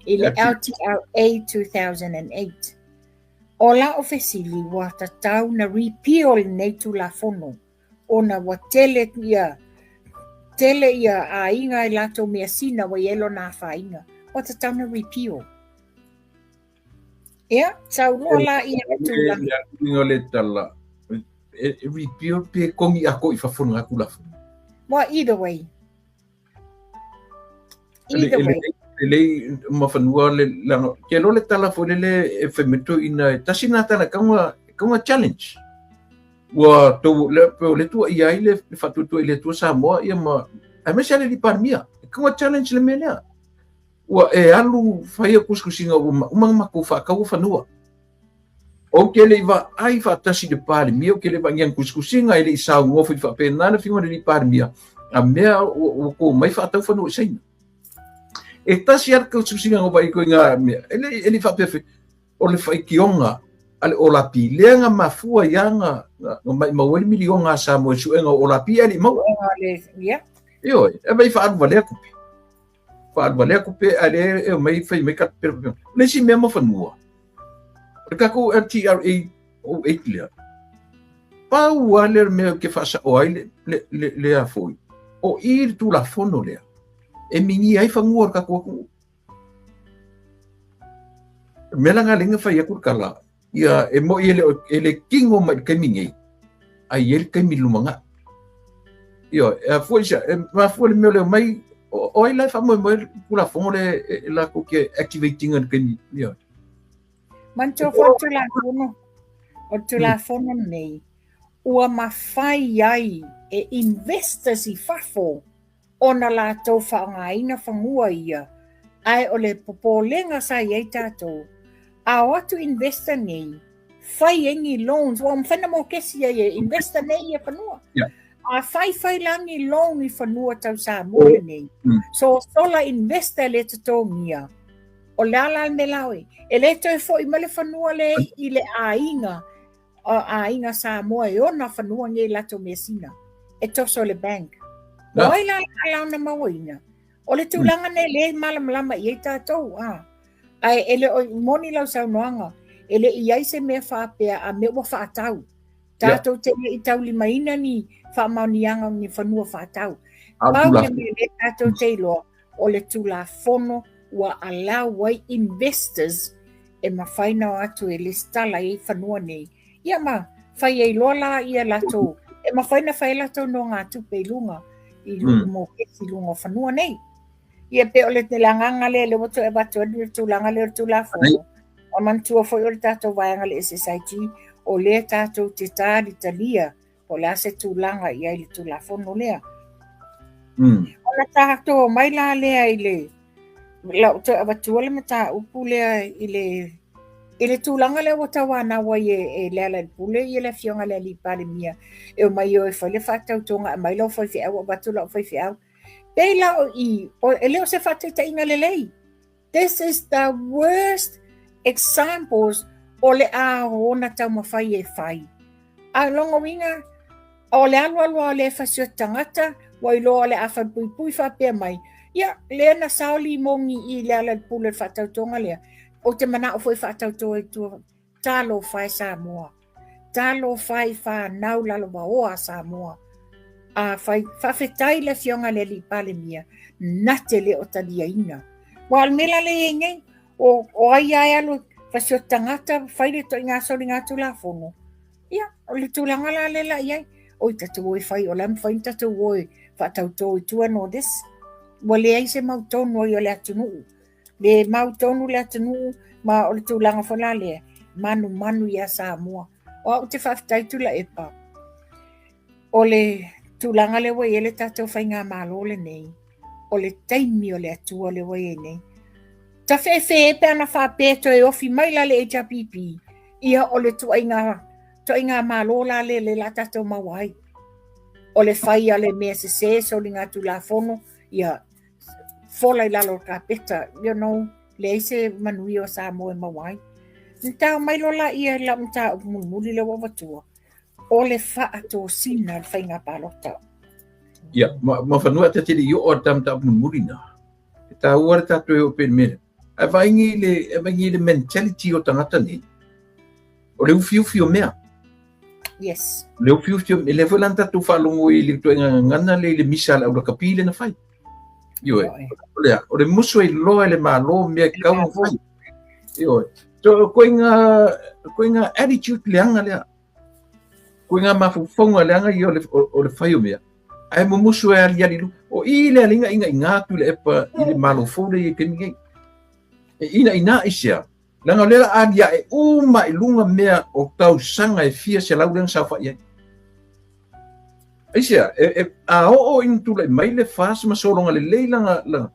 I le LTRA 2008. O la ofesili wa tatau na repeal nei tu la fono. Ona wa tele ia a inga i lato mea sina wa yelo na whainga. O ta tauna repeal. Ia, sau loa la ia tula. Inga le tala. Repeal pe kongi ako i whawhunga aku lafu. Well, either way. Either way. Lei mawhanua le langa. Ke lo le tala fo le e whameto ina tasina tana kaunga challenge. Wa to le tu ia ile fatu tu ile tu Samoa ia ma a me sale di parmia ko challenge le mena wa e alu faia kuskusinga uma maku fa ka ufanua o ke le va ai fa tasi de parmia o ke le vangian kuskusinga ile sa ngo fa pena na fingo di parmia a me ko mai fa ta fanu sai e tasi ar kuskusinga ngo vai ko nga ele fa perfect o le fa kionga ale o la pilenga mafua yanga mai maweli milionga sa mo suenga o la pia ni mau ya Io, e mai whaarwalea kupe. Whaarwalea kupe, ale e mai whai mai kat pero. Lesi mea mawhanua. Kako TRA o eitlea. Pau ale mea ke whasa o ai le a foi. O ir tu la fono lea. E mingi ai whangua kako aku. Mela ngā lenga whai akur kala. Ia e mo ele kingo mai kai mingi. Ai ele kai milumanga. Io, foi já, mas foi meu le mai oi lá famo mo kula fone la ko ke activating an kan io. Mancho foto la fono. O tu la fono nei. Ua mawhai ai e investors i whafo ona la tau whaangaina whangua ia. Ai o le popolenga sa iei tātou. A watu investor nei. Whai engi loans. Wa mwhana mo kesi ai investor nei ia whanua. Yeah. A whai langi loan i whanua tau sa mole nei. So sola investor le tato mia. O le ala me lawe. E le toi fo i mele whanua le i le ainga sa moa e ona whanua nge lato mesina. E toso le bank. No. Oi la na mawaina. O le tūlanga ne le malamalama i e tātou. Ai ele o moni lau sau noanga. Ele i aise mea whapea a me ua whaatau. Tātou te i tau limaina ni whaamaunianga ni whanua whaatau. Pau le me le tātou te iloa o le tūla fono ua allow wai investors e mawhaina o atu e le stala i whanua nei. Ia ma, whai e iloa la ia lato. E mawhaina whai lato no ngā tupe ilunga i lunga mo kesi lunga whanua nei. Ia pe o le te langanga le wato e watu adu le tūlanga le tūla fono. O mantua foi o le tātou vaianga le SSIG o le tātou te tāri talia o le ase tūlanga i ai le tūla fono lea. O le tātou mai la lea i le la o te awatua le mata upu lea i le tūlanga lea wata wana wai e lea la pule i le fionga lea li pale mia e o mai o e whai le whatau tonga e mai lau whai whiau o watu lau whai whiau. Pei la o i o e leo se whatau ta inga le lei. This is the worst examples o le a ona tau mawhai e whai. A longo winga, o le alua le whasio tangata, wai loa le awha pui whapea mai. Ia, le na saoli mongi i le ala pule whatau tonga lea. O te mana o fwoi whatau toa i tua, tālo whai Samoa. Tālo whai whanau lalo wa oa Samoa. A whai whawhetai le fionga le li pale mia, nate le o talia ina. Wal mela le engei, o ai alu, whasio tangata, whai le to inga sori ngā tula fono. Ia, o le tūlanga la le la iai. Oi tatu oi whai, o lam whai tatu oi, whatau tō i tua no des. Wa le ai se mautonu oi o le atunu. Le mautonu le atunu, ma o le tūlanga whala le, manu ia Samoa. O te whaftai tula epa. O le tūlanga le wai ele tātou whai ngā malo le nei. O le taimi o le atua le wai e nei. Ta whewhe e pe ana whapeto e ofi mai la le HRPP. Ia o le tuainga malola le la tātou mawai. O le whai a le mea se so li ngā tūla fono. Ia fola i lalo ka peta. You know, le eise manui o Samoa e mawai. Nta mai lola ia la mta o muli le wawatua. O le wha to sina le whai ngā palota. Ia, ma whanua te tiri o tam ta muli na. Ta uare tātou e o pen mene. E vaingi le mentality o tangata ni. O le ufiufi o mea. Yes. Le ufiufi o le volanta tu whalongo i le tuenga ngana le misa la ura kapile na whai. Ioe. O le muso i loa le malo mea kau na whai. Ioe. So koe ngā attitude leanga lea. Koe ngā mafufonga leanga i o le whai o mea. Ai mo muso e ali lu. O i le alinga inga ingatu le epa i le malo fōre i kemigei. Ina isia. Langa lela adia e uma i lunga mea o tau sanga e fia se lau lenga saufa iai. Isia, a o intu le mai le fasa masolonga le leilanga langa.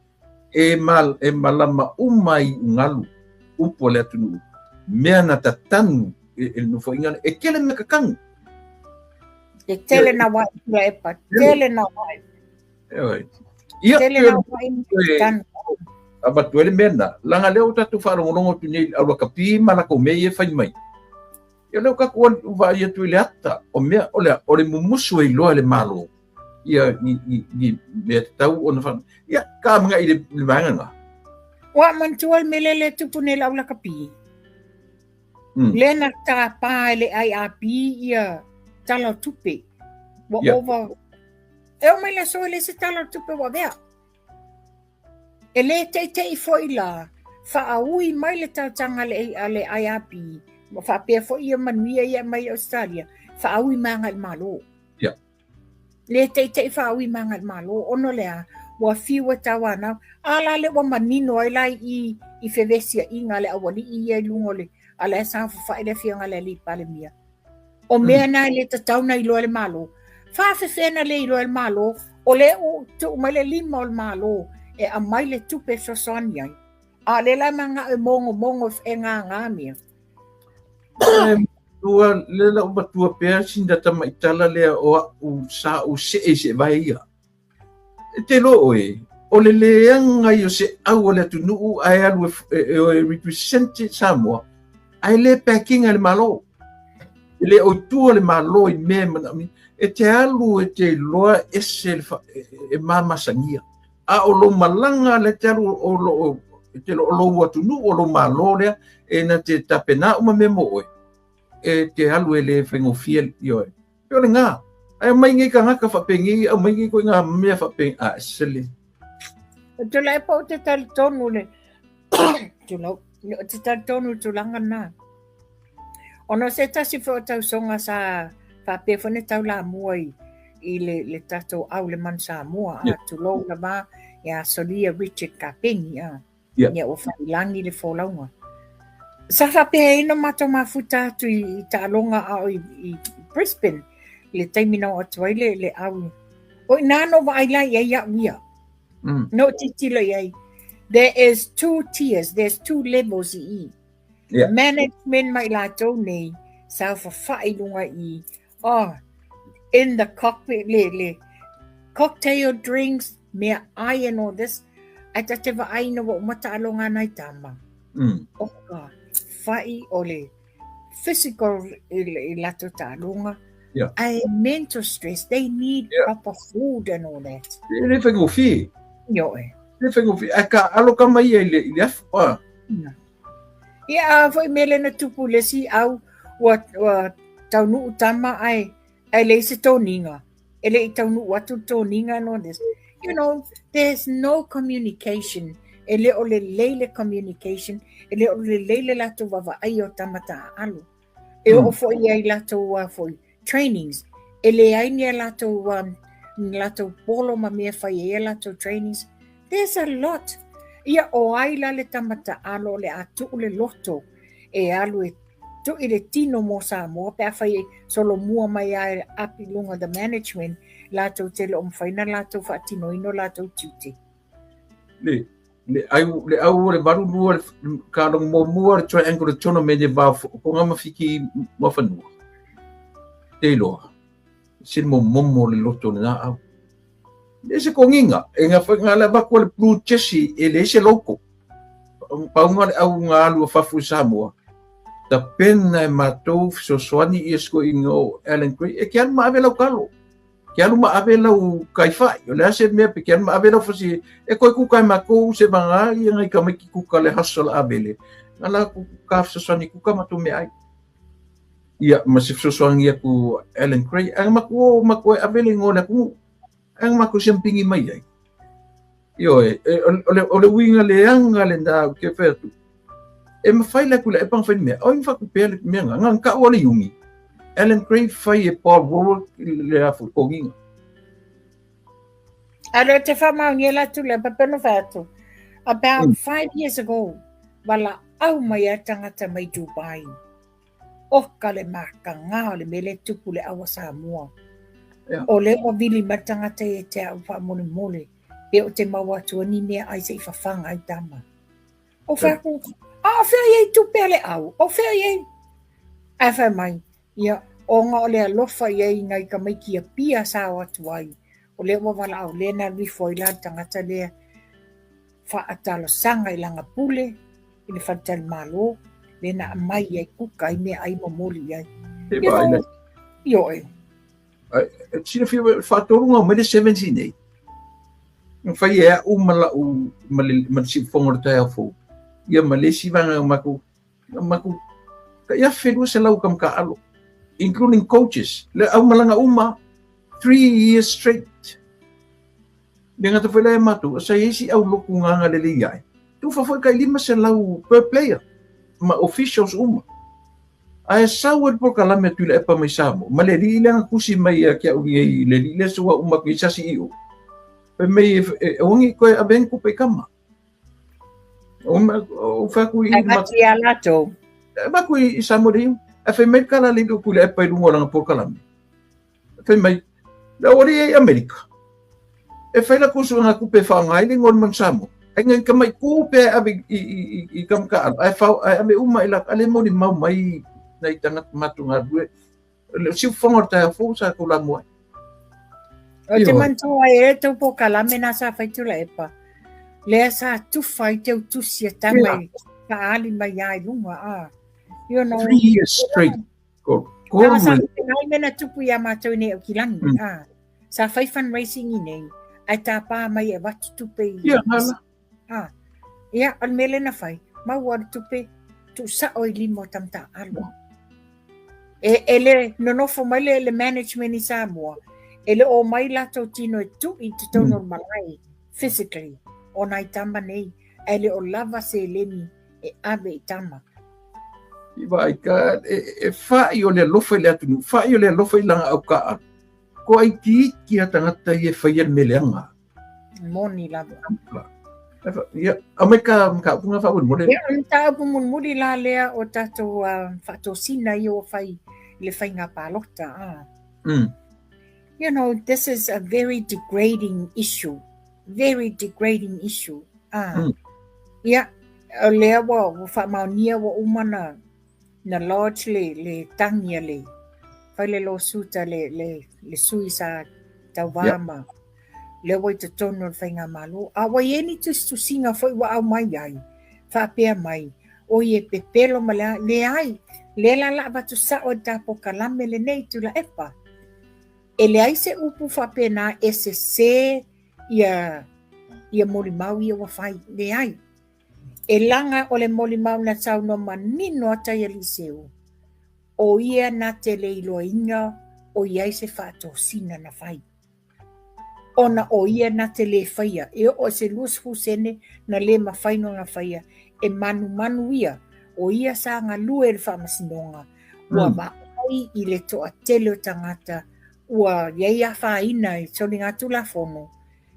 E malama uma i ngalu. Upo le atunu. Mea na tatanu nufo ingana. E kele me kakangu. E tele na wai tua epa. Tele na wai. Tele na wai tanu. Aba tuele mena langa leo tatu wharongorongo tu nei awa kapi malako mei e whai mai. Ia leo kakuan uwa ia tuile ata o mea o le mumusu e loa le malo. ia ni me tau ona fa ia ka mga i le manga Wa mantua melele tupune la ula kapi. Lena ta pa le ai api ia tala tupe. Wa over. Eu mai la so le se tala tupe wa vea. Ele te foi la fa aui mai le tanga le ai api. Fa pe foi ia manuia ia mai Australia. Fa aui manga le malo. Yeah. Le te fa aui manga le malo ono lea. Wa fiwa tawana ala le wa manino ai lai i fevesia inga le awali i lungo le ala sa fa ile fianga le li palemia o mea na le tatau na ilo le malo fa fena le ilo le malo o le o tu mai le lima le malo e a mai le tupe so sonia a le la manga e mongo e nga mia tua le la o tua pe sinda tama itala le o sa o se vai ia te lo o le leanga i o se au le tunu ai alu e represent Samoa ai le packing al malo le o tu le malo i me e te alu e te loa esel e mama sangia a o lo malanga le te alu o lo te lo tunu o lo malo le e na te tapena uma memo e te alu e le fengo fiel yo yo le nga ai mai ngai ka ngaka fa pengi au mai ngai ko nga me fa peng a sele tu lai po te tal tonu le tu lo te tal tonu tu langa na ono se tasi fo tau songa sa fa pe fone tau la muai i le tato au le man sa mua tu lo la ba ya solia Richard Kaping ya o fa langi le fo launga sa fa pe ino mato mafuta tu i talonga au i Brisbane le taimina o atuai le au. O nano wa ai lai ia wia. No titila iai. There is 2 tiers. There's 2 levels i. Yeah. Management mai lato nei. Sa fa whailunga i. Oh, in the cockpit le. Cocktail drinks. Mea ai and all this. Ai ta te wa ai na wa umata alonga nai tama. Oh God. Whai o le. Physical i lato ta alonga. Yeah. Mental stress. They need proper food and all that. Le fengo fi. Yo. Le fengo fi. Aka alo ka mai le afa. Ia foi mele na tupu le si au wa taunu utama ai le se toninga. Ele taunu watu toninga no this. You know, there's no communication. Ele o le leile communication. Ele o le leile lato wawa ai o tamata alu. E o foi ai lato wa foi trainings. Ele ai ni lato polo ma mea fai lato trainings. There's a lot. Ia o ai la le tamata alo le atu le loto e alu e tu i le tino mo sa mo pe fai solo mua mai ai api lunga the management lato te le omfaina lato fa tino ino lato tuti. Le au le baru lua ka long mo mua triangle tono me de ba ko nga mafiki mo fanua. Te loa. Sin mo momo le loto na au. Ese konginga enga fa ngala ba ko le blue chesi ele ese loko. Pa unga au nga lu fa fu Samoa. Ta pena matou so swani esko ingo Ellen Gray e kian ma avela kalo. Kian ma avela u kaifa. Yo le ase me pe kian ma avela fo si e ko ku kai ma ko se banga i ngai ka me ki ku ka le hasol avele. Ngala ku ka so swani ku ka matu me ai. Ia masif so swani ku Ellen Gray ang mako avele ngona ku ang mako simpingi mai ai. Yo ole winga le anga le nda ke fetu. E mawhai la kula e pang whai mea. O infa ku pēr le mea nga. Ngang ka wale yungi. Ellen Gray whai e Paul Warwick le afu konginga. Alo te whamau nge la tu le papeno whatu. About 5 years ago, wala au mai a tangata mai Dubai. O ka le maka ngā le mele tupu le awa Samoa. O le o vili matangata e te au wha mole mole. E o te maua tua ni mea ai se i whawhanga ai tama. O whaku, o whea iei tupe le au, o whea iei. A whea mai, ia, o ngā o lea lofa iei ngai ka mai kia pia sa o atu ai. O lea wawala au, lea na rifo i la tangata lea wha atalo sanga i langa pule, i le whantal malo, lea na amai iei kuka i mea ai mamoli iei. Yo e. Sina fi whātorunga mai le 17 Whai umala si whongora tai au fō. Ia malesi vanga maku ka ia whenua se lau kam ka alo, including coaches. Le au malanga 3 years straight. Le ngata whaila matu, sa esi au loku nganga le liai. Tu whawhai kai 5 se lau per player, ma officials Ai sawad por kalame tu le epa mai samo. Ma le li langa kusi mai kia uri le li le suwa ki sasi iu. Pe mai ongi koe abenku pe kama. O faku I mati alato. Maku I samori. A fe mai kala le ku le epa I lungo langa por kalame. Fe mai la ori Amerika. E fai la kusu nga kupe whangai le ngon man samo. Ai ngai ka mai kupe abe I kam ka ai ame ila ale mori mau mai nei tangat matunga due. Si whangor tai fo sa ko la mo. O te mantua e tau po kalame na sa fai tula epa. Lea sa tu fai tau tu sia tamai ka ali mai ai lunga You know. 3 years straight. Ko sa nai mena tupu ia mātou nei o kilangi. Sa fai fundraising I nei. Ai tā pā mai e watu tupe. Ia, al mele na fai. Mau wadu tupe tu sa o I limo tamta alo. Ele nonofo mai le management I Samoa. Ele o mai lato tino e tu I te tau normalai, physically, o nai tama nei, ele o lava se lemi e ave I tama. Iwa ka whai o le lofa le atunu, whai o le lofa I langa au ka ko ai ki a tangata I e whaian me leanga. Moni lava. Ia, amai ka upunga whaun mure. Ia, ta upunga muri la lea o tato whatosina I o whai, le whai ngā pālota. You know, this is a very degrading issue. Very degrading issue. Ia, o lea wa whamaunia wa umana na lodge le tangia le. Whai le lo suta le sui sa tauwama. Le wai te tono le whainga malo. A wai eni tu singa whai wa au mai ai. Whapea mai. O ye pepelo ma le ai. Le la la batu sa o tapo kalame le nei tu la epa. E le ai se upu whapea na e se ia molimau ia wawhai. Le ai. E langa o le molimau na tau no manino ata ia liseu. O ia na te leilo inga o iai se whato sina na whai. Ona o ia na te le whaia. E o se luas fusene na le mawhaino na whaia. E manu ia. O ia sa ngā lue le whamasinonga. Ua maai I le toa tele o tangata. Ua iei a whaina I toni ngā tula whono.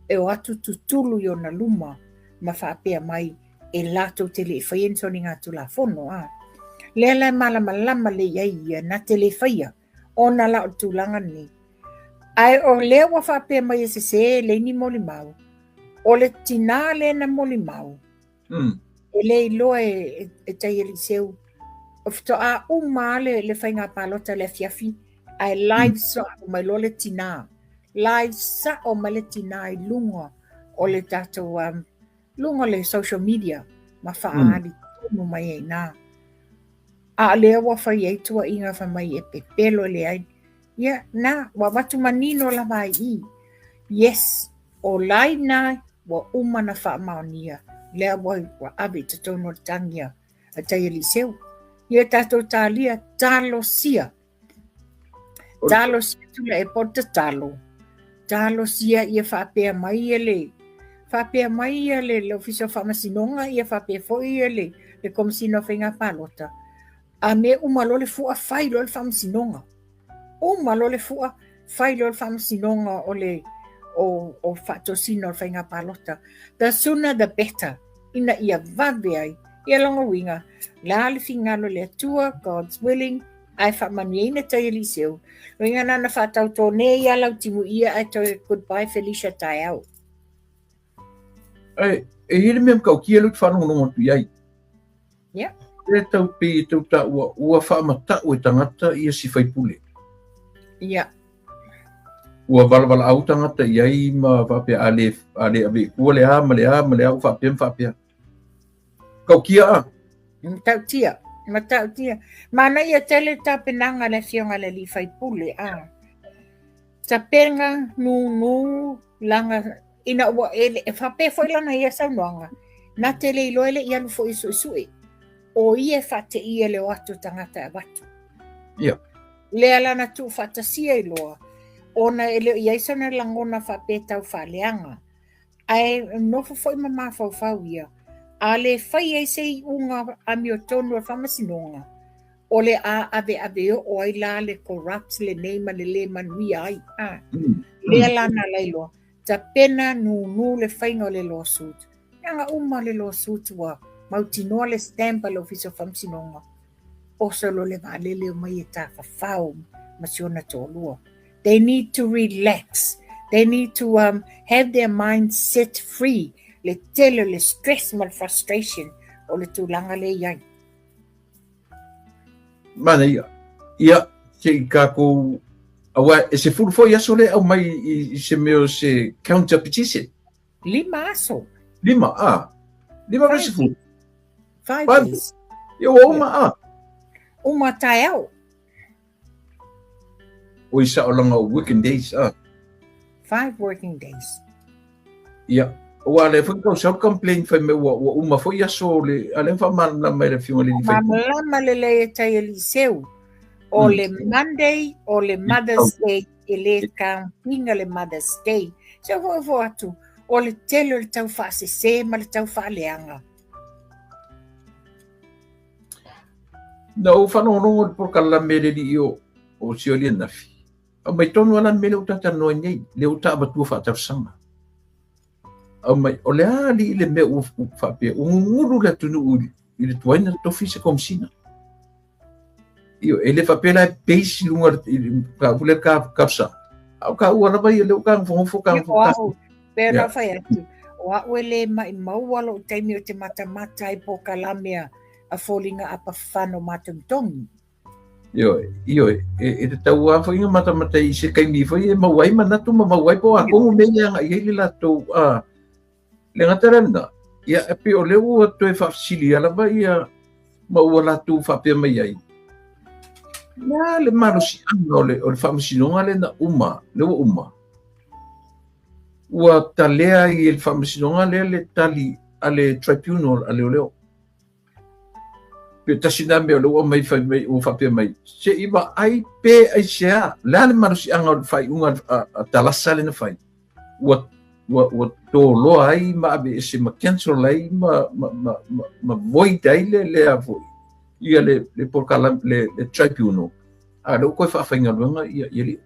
E o atu tutulu I ona luma. Ma whapea mai e lato te le whaia I toni ngā tula whono. Lea malama le iei ia na te le whaia. Ona la o tūlanga ni. Ai o lea wa whapea mai e se le ni molimau. O le tina le na molimau. E le iloa e tai eliseu. O fito a umale le whainga palota le fiafi. Ai live sa o mai lo le tina. Live sa o mai le tina I lunga. O le tato lunga le social media. Ma whaali tunu mai e nā. A lea wa whai ei tua inga wha mai e pepelo le ai. Ia, na, wa watu manino la mai I. Yes, o lai nai, wa umana wha maonia. Lea wa abe te tono tangia a tai eliseu. Ia tato talia talo sia. Talo sia tula e pota talo. Talo sia ia whapea mai ele. Whapea mai ele le ofisio whamasinonga ia whapea foi ele. Le komisino whenga palota. A me umalo le fua whai lo le whamasinonga. Umalo le fua whai lo le whamasinonga o whatosino le whenga palota. The sooner the better. Ina ia vave ai. Ia longa winga. La le fingalo le atua, God's willing. Ai whamani eina tai eliseu. Winga nana whatau tō ne ia lau timu ia ai tau goodbye Felicia tai au. E hele mea mkau kia lut whanonga nonga tu iai. Yeah. E tau pe tau ta ua whamata o e tangata ia si whaipule. Yeah. Ua wala au tangata iai ma whapea ale abe kua lea ma lea u whapea. Kau kia a? Tau tia. Matau tia. Mana ia tele ta penanga le fionga le li whaipule a. Sa penga nu langa ina wa ele fa pe foi lana ia sa noanga. Na te le ilo ele ia lufo isu isu o ia fa te ia le watu tangata watu. Ia. Le ala na tu fa ta sia iloa. Ona ele ia isa na langona fa pe tau fa leanga. Ai no foi mama fa ia. Ale fai ai sei unga amio tonu fa masinonga. Ole a ave o ai la le corrupt le neima le manui ai. Le ala na lailo. Ta pena nu le fainga le lawsuit. Nga uma le lawsuit wa mautinoa le stampa le office of famsinonga. O solo le vale le mai ta fau masiona tolua. They need to relax. They need to have their minds set free. Le telo le stress mal frustration o le tulanga le iai. Mana ia ke kako awa se full foi aso le au mai I se meo se counter petition. Lima aso. Lima se full. 5 days. Yo uma Uma taiao. O isa o langa working days 5 working days. Ia. Wa le foi ko self complaint foi me wa uma foi aso le ale fa man la mai le fiona le fai. Mama le tai eliseu. O le Monday o le Mother's Day ele campinga le Mother's Day. Se vo atu o le telo le tau fa se ma le tau fa leanga. No fa no por kala mele di o si oli na fi. O mai tonu ala mele o tata no nei le o ta batu fa ta sama. O mai o le ali le me o fa pe o nguru le tunu uli ile tuaina to fi se komsina. Io ele fa pe la base lunga ka vule ka kapsa. Au ka ua vai le ka fo ka. Pero fa atu. Wa wele mai maualo taimi o te mata I po kalamea a folinga apa fano matuntongi. Io e te tau a foi mata I se kai mi foi e mawai manatu mawai po a ko me nga I la to le ngatarana ia e pe o le o to e fa sili ala ba ia mawala tu fa pe mai ai. Na le marusi ano le famsinonga le na uma le uma. Ua talea I il famsinonga le tali ale tribunal ale leo. Pe tasina me lo mai fa mai o fa pe mai. Se iba ai pe ai sia la le marusi anga fai unga talasa le na fai. Ua to lo ai ma be se ma cancel ai ma voi dai le avoi. Ia le por kala le tribunal a lo ko fa fainga longa ia li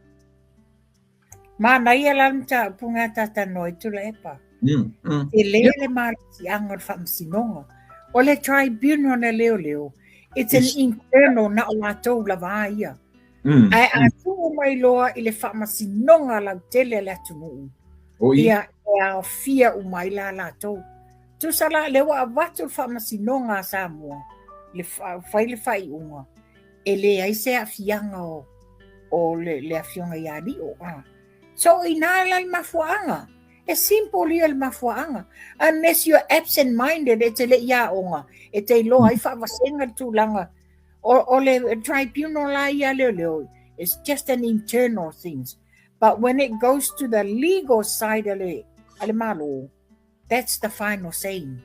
Mana ia lamta punga tata noi tu le epa. Le mar si angor famsinonga. O le tribunal na leo. It's an internal na lato lava ia. Ai atu mai loa I le famsinonga la tele la tunu. Ia a fia o mai la lato. Tu sala le wa watu famsinonga sa mo. Le fai unga. Ele ai se afianga o le afianga yadi o So inala mafuanga. It's simple il mafuanga. Unless you're absent-minded, it's le ya onga. It's a lo ai fa vasenga tu langa. O le tribunal la ya leo. It's just an internal things. But when it goes to the legal side ale malo, that's the final saying.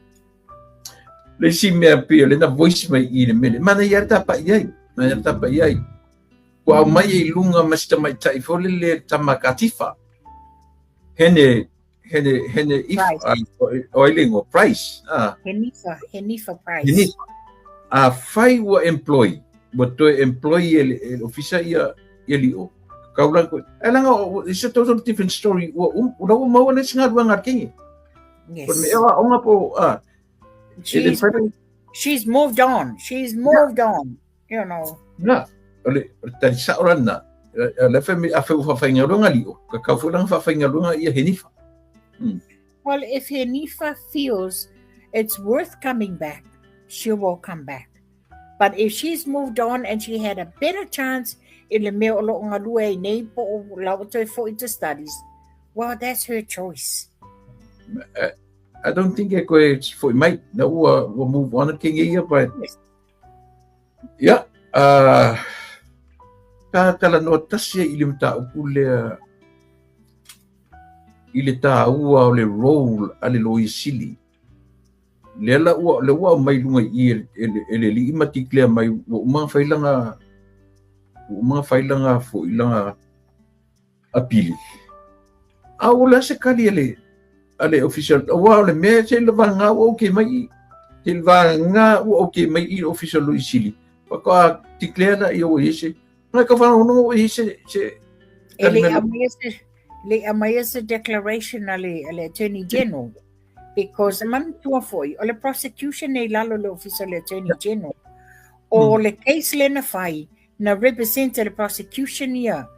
Le si me pe le na voice mai I le mele. Mana ia tapa iai. Na ia tapa iai. Wa mai lunga masta mai tai fo le tamakatifa. Hene if oiling or price. Henifa price. A fai wa employee. Wa to employee el officer ia o. Kaulang ko. Alanga it's a total different story. Wa mau na singa luang arkingi. Yes. But me onga po She's moved on. She's moved on. You know. Na. Ole tani sa orana. Le femi a fe fa fainga longa li'o. Ka ka fulang fa fainga longa ia henifa. Well, if Henifa feels it's worth coming back, she will come back. But if she's moved on and she had a better chance in the meo lo nga lue nei po lao to for into studies, well, that's her choice. I don't think it's for might no we'll move on king here, but yeah. Ka kala no tasia ilim ta upule i le tāua o le role a le loisili. Le ala ua mai lunga i ele li matikilea mai o mga failanga fo ilanga apili. A ola se kali ale official wa le me se le vanga o ke mai te vanga o ke mai i official loisili. Pa ka tiklea i o ese. Nga ka fa no ese se le amaya declaration ale Attorney General. Because man tua foi, o le prosecution nei lalo le official attorney general. O le case le na fai, na represent le prosecution ia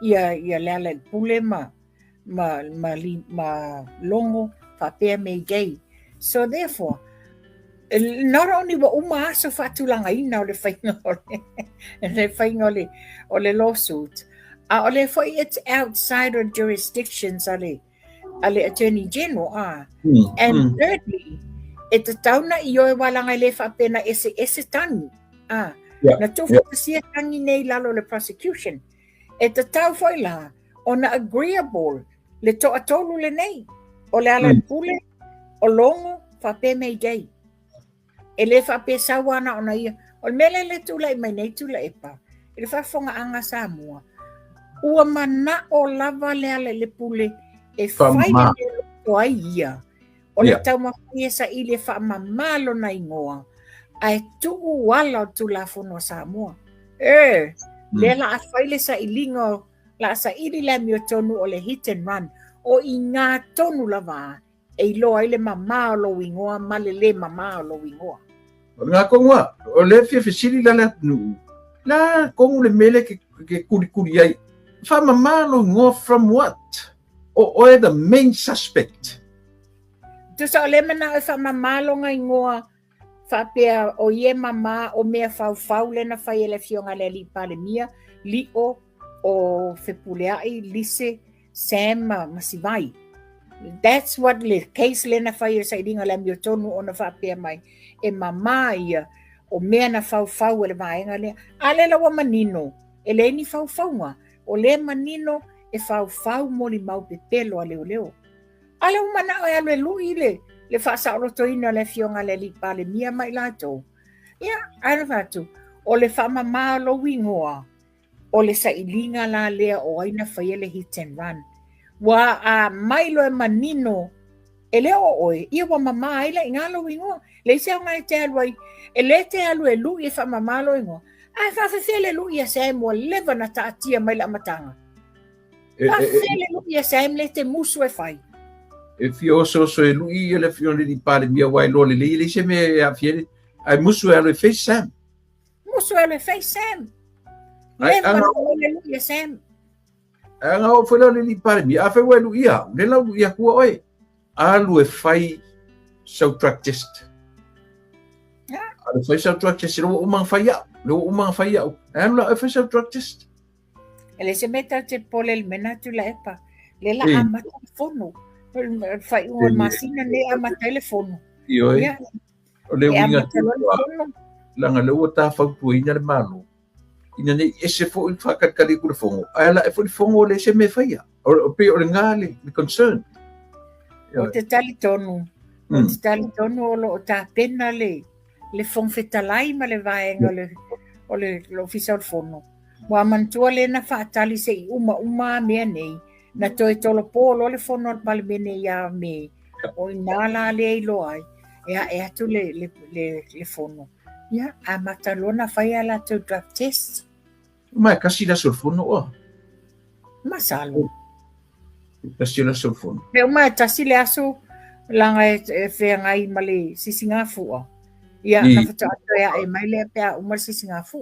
le pule ma longo papea me gay. So therefore, not only wa uma aso fatulanga ina o le whainga o le lawsuit, o le foi it's outside of jurisdictions ale Attorney General and thirdly ita tauna iyo wala nga le fa pena ese tani na tofu sia tangi nei lalo le prosecution ita tau foi la ona agreeable le to atolu le nei o le ala pule o longo fa pe me dei ele fa pe sawana ona ia o mele le tula mai nei tula epa ele fa fonga anga Samoa ua mana o lava le ala le pule e fai o ia o le tau mawhia sa i le wha mamalo na ingoa ai tuu wala tu la fono Samoa le la a whaile sa i lingo la sa iri la mio tonu o le hit and run o i ngā tonu lava e loa i le mamalo ingoa ma le mamalo ingoa ngā kongoa o le fia fesili la le atnu la kongu le mele ke kuri ai wha mamalo ingoa from what? O the main suspect. Tu sa le mana fa mamalo nga ingoa fa pea o ye mama o mea fau le na fai ele fionga le li pale mia li o fepulea lise Sam masivai. That's what le case le na fai sa idinga le mio tonu ona fa pea mai e mama ia o mea na fau ele vaenga le ale la wa manino ele ni fau nga o le manino e fau moli mau pepelo ale oleo. Ale umana o ale lui le fa sa roto ina le fionga le li pale mia mai lato. Ia, ale fatu. O le fa mama lo wingoa. O le sa ilinga la lea o aina faiele hit and run. Wa a mailo e manino e leo oe. Ia wa mama aila inga lo wingoa. Le se ngai te alwai. E le te alu e lui e fa mama lo wingoa. Ai fa fefele lui e se mo leva na taatia mai la matanga. La fele lui e se le te musu e fai. E fio so e lui e le fio di pare mia wai lo le se me a fiere ai musu e le face Sam. Musu e le face Sam. Leva na le lui e Sam. Anga o foi le li pare mia a fe wai lui ia. Le la lui ia ku oi. Alu e fai so truck test. Alu fai so truck test lo umang fai ia. Lo umang fai ia. Anga e fai so truck test. Ele se meta te pole el menatu la epa. Le la ama telefono. Fai una masina le ama telefono. Io o le winga langa le o ta fa puina le malo. Ina ne ese fo il fa kakali ku le fongo. Ala e fo le fongo le se me faia. O pe o ngale le concern. O te talitonu. O te talitonu o lo ta pena le fong fetalai ma le vaenga o le official fono. Wa mantua le na fa tali se uma me nei. Na toi tolo polo le fono al palmene ya me o inala le lo ai e atu le fono ya a matalona fai ala to drug test ma kasi la sul fono o masalo kasi la sul fono pe ma tasi le aso langa e fe ngai male sisingafu ya na fa ta e mai le pe o mar sisingafu